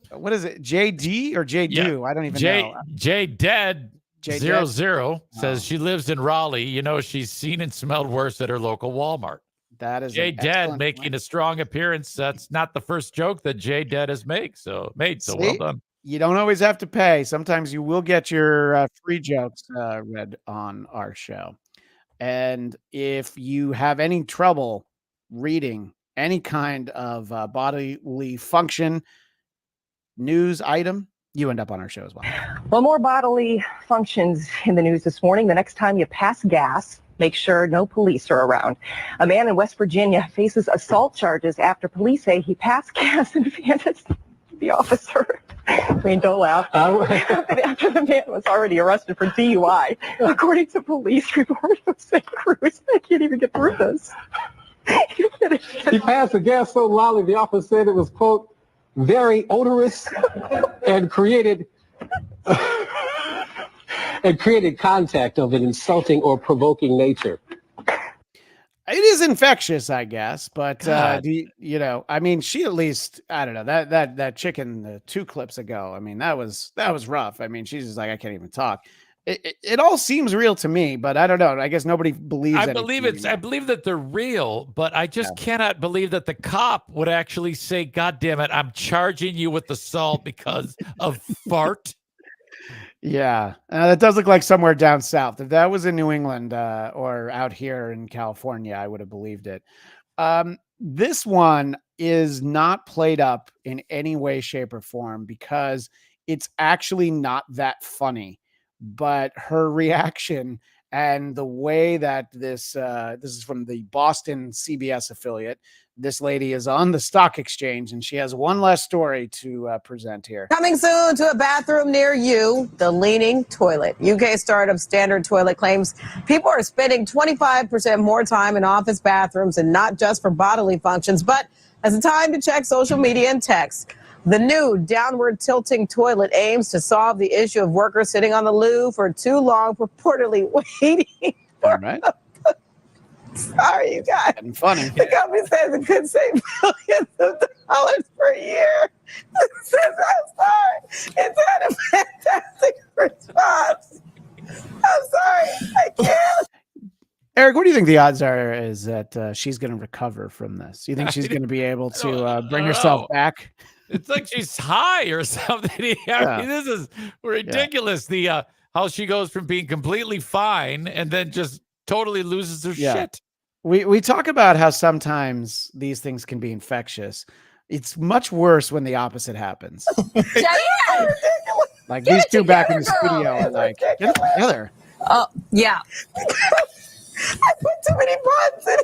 what is it? JD or JDU? Yeah. I don't even know. J Dead J. 00 says she lives in Raleigh. You know, she's seen and smelled worse at her local Walmart. That is J Dead making a strong appearance. That's not the first joke that J Dead has made. So well done. You don't always have to pay. Sometimes you will get your free jokes read on our show. And if you have any trouble reading any kind of bodily function news item, you end up on our show as well. Well, more bodily functions in the news this morning. The next time you pass gas, make sure no police are around. A man in West Virginia faces assault charges after police say he passed gas and vanished the officer. I mean, don't laugh. After the man was already arrested for DUI, according to police report of St. Cruz. I can't even get through this. He passed the gas so loudly, the officer said it was, quote, very odorous and created contact of an insulting or provoking nature. It is infectious, I guess, but you know, I mean, she at least, I don't know, that chicken 2 clips ago. I mean, that was rough. I mean, she's just like, I can't even talk. It all seems real to me, but I don't know. I guess nobody believes. I believe that they're real, but I just cannot believe that the cop would actually say, "God damn it, I'm charging you with assault because of fart." Yeah, that does look like somewhere down south. If that was in New England or out here in California, I would have believed it. This one is not played up in any way, shape, or form because it's actually not that funny. But her reaction and the way that this is from the Boston CBS affiliate. This lady is on the stock exchange and she has one last story to present here. Coming soon to a bathroom near you, the leaning toilet. UK startup Standard Toilet claims people are spending 25% more time in office bathrooms, and not just for bodily functions, but as a time to check social media and text. The new downward tilting toilet aims to solve the issue of workers sitting on the loo for too long, purportedly waiting for Sorry, you guys. Getting funny. The company says it could save millions of dollars per year. It says, I'm sorry. It's had a fantastic response. I'm sorry. I can't. Eric, what do you think the odds are is that she's going to recover from this? You think she's going to be able to bring herself back? It's like she's high or something. I mean, this is ridiculous. The how she goes from being completely fine and then just totally loses her shit. We talk about how sometimes these things can be infectious. It's much worse when the opposite happens. Like these two back in the studio are like, get it together. Oh, yeah. I put too many buttons in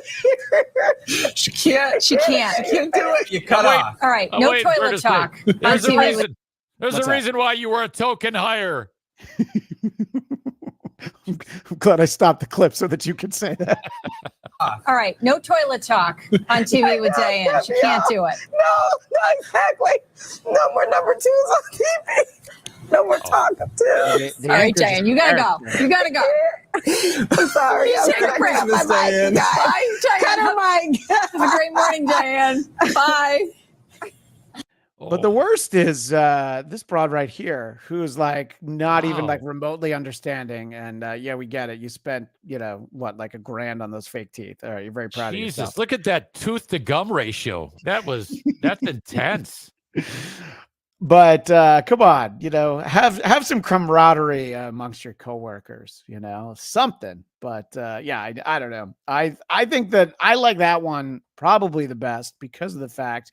here. She can't do it. You cut off. All right, no toilet talk. There's a reason why you were a token hire. I'm glad I stopped the clip so that you could say that. All right, no toilet talk on TV with Diane. She can't do it. No, not exactly. No more number 2s on TV. No more talk of 2s. All right, Diane, you gotta go. You gotta go. I'm sorry. I'm taking a crap. Bye, guys. Bye, Diane. Cut her mic. Have a great morning, Diane. Bye. But the worst is this broad right here, who's like not even like remotely understanding. And yeah, we get it. You spent, what, like $1,000 on those fake teeth. All right, you're very proud of yourself. Jesus, look at that tooth to gum ratio. That's intense. But come on, have some camaraderie amongst your coworkers, something. But yeah, I don't know. I think that I like that one probably the best because of the fact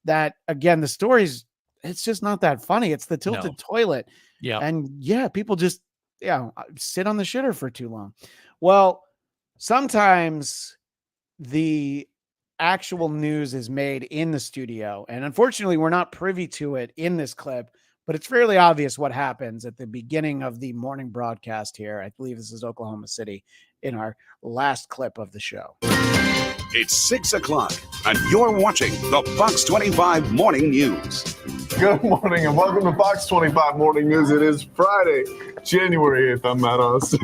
that, again, the story's, it's just not that funny. It's the tilted toilet. Yeah. And yeah, people just sit on the shitter for too long. Well, sometimes the actual news is made in the studio, and unfortunately we're not privy to it in this clip, but it's fairly obvious what happens at the beginning of the morning broadcast here. I believe this is Oklahoma City in our last clip of the show. It's 6 o'clock, and you're watching the Fox 25 Morning News. Good morning, and welcome to Fox 25 Morning News. It is Friday, January 8th. I'm Matt Austin.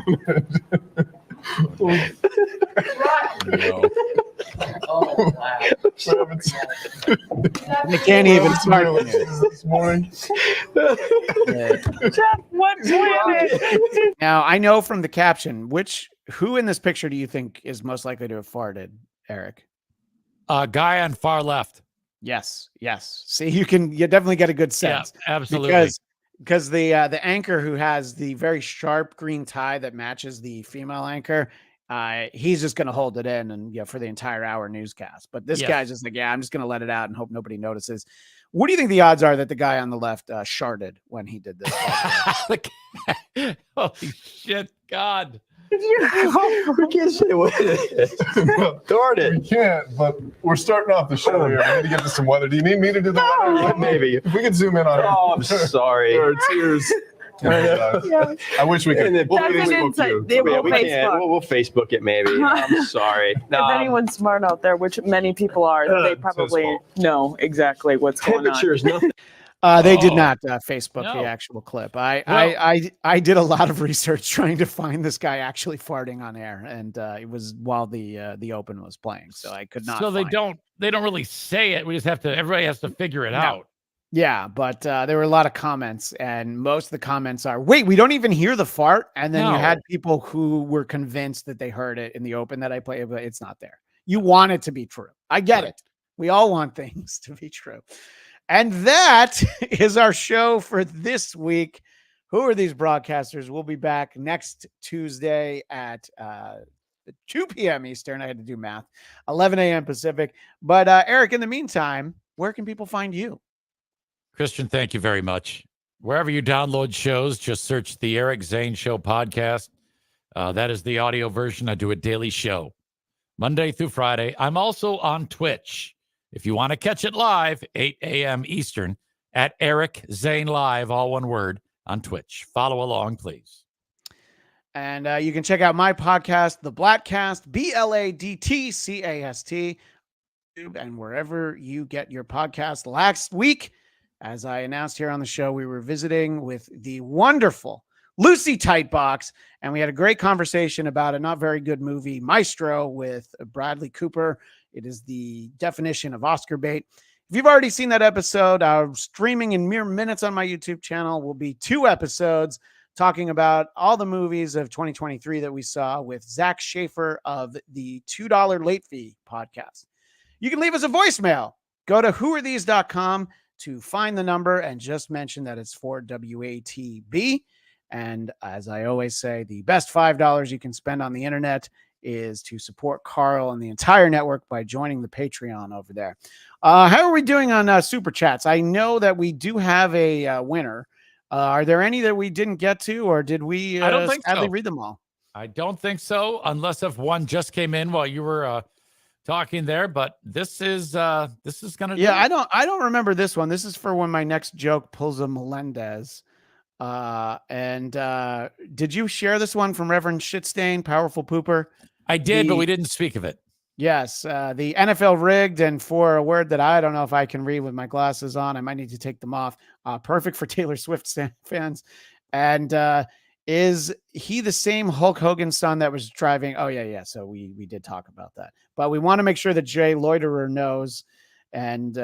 You can't even start this morning. Now, I know from the caption, who in this picture do you think is most likely to have farted, Eric? Guy on far left. Yes. See, you definitely get a good sense. Yeah, absolutely. Because the anchor who has the very sharp green tie that matches the female anchor, he's just going to hold it in and for the entire hour newscast. But this guy's just like, I'm just going to let it out and hope nobody notices. What do you think the odds are that the guy on the left sharted when he did this? Holy shit, God. We can't say what it is. Darn it. We can't, but we're starting off the show here. We need to get to some weather. Do you need me to do the weather? Maybe. If we could zoom in on it. Oh, I'm sorry. There are tears. I wish we could. We'll Facebook it maybe. I'm sorry. If anyone's smart out there, which many people are, they probably know exactly what's going on. Temperature is nothing. They did not Facebook the actual clip. I did a lot of research trying to find this guy actually farting on air, and it was while the Open was playing, so I could not. So they don't really say it. We just everybody has to figure it out. Yeah, but there were a lot of comments, and most of the comments are, wait, we don't even hear the fart. And then you had people who were convinced that they heard it in the Open that I played, but it's not there. You want it to be true. I get it. We all want things to be true. And that is our show for this week. Who are these broadcasters? We'll be back next Tuesday at 2 p.m. Eastern. I had to do math. 11 a.m. Pacific. But Eric, in the meantime, where can people find you? Christian, thank you very much. Wherever you download shows, just search the Eric Zane Show podcast. That is the audio version. I do a daily show, Monday through Friday. I'm also on Twitch. If you want to catch it live, 8 a.m. Eastern at Eric Zane Live, all one word, on Twitch. Follow along, please. And you can check out my podcast, The Blattcast, BLADTCAST, and wherever you get your podcast. Last week, as I announced here on the show, we were visiting with the wonderful Lucy Tightbox, and we had a great conversation about a not very good movie, Maestro, with Bradley Cooper. It is the definition of Oscar bait. If you've already seen that episode, streaming in mere minutes on my YouTube channel will be 2 episodes talking about all the movies of 2023 that we saw with Zach Schaefer of the $2 Late Fee podcast. You can leave us a voicemail. Go to whoarethese.com to find the number and just mention that it's for WATB. And as I always say, the best $5 you can spend on the internet is to support Carl and the entire network by joining the Patreon over there. How are we doing on Super Chats? I know that we do have a winner. Are there any that we didn't get to, or did we I don't think sadly so. read them all? I don't think so, unless if one just came in while you were talking there. But this is gonna. Yeah, I don't remember this one. This is for when my next joke pulls a Melendez. And did you share this one from Reverend Shitstain, Powerful Pooper? I did, but we didn't speak of it. Yes, the NFL rigged, and for a word that I don't know if I can read with my glasses on, I might need to take them off. Perfect for Taylor Swift fans. And is he the same Hulk Hogan son that was driving? Oh, yeah. So we did talk about that. But we want to make sure that Jay Loiterer knows. And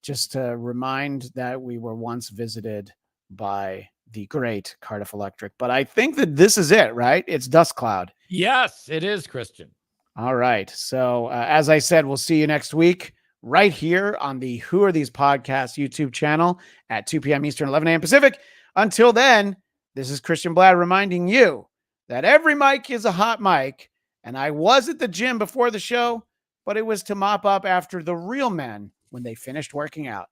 just to remind that we were once visited by the great Cardiff Electric. But I think that this is it, right? It's Dust Cloud. Yes, it is, Christian. All right. So as I said, we'll see you next week right here on the Who Are These Podcasts YouTube channel at 2 p.m. Eastern, 11 a.m. Pacific. Until then, this is Christian Bladt reminding you that every mic is a hot mic. And I was at the gym before the show, but it was to mop up after the real men when they finished working out.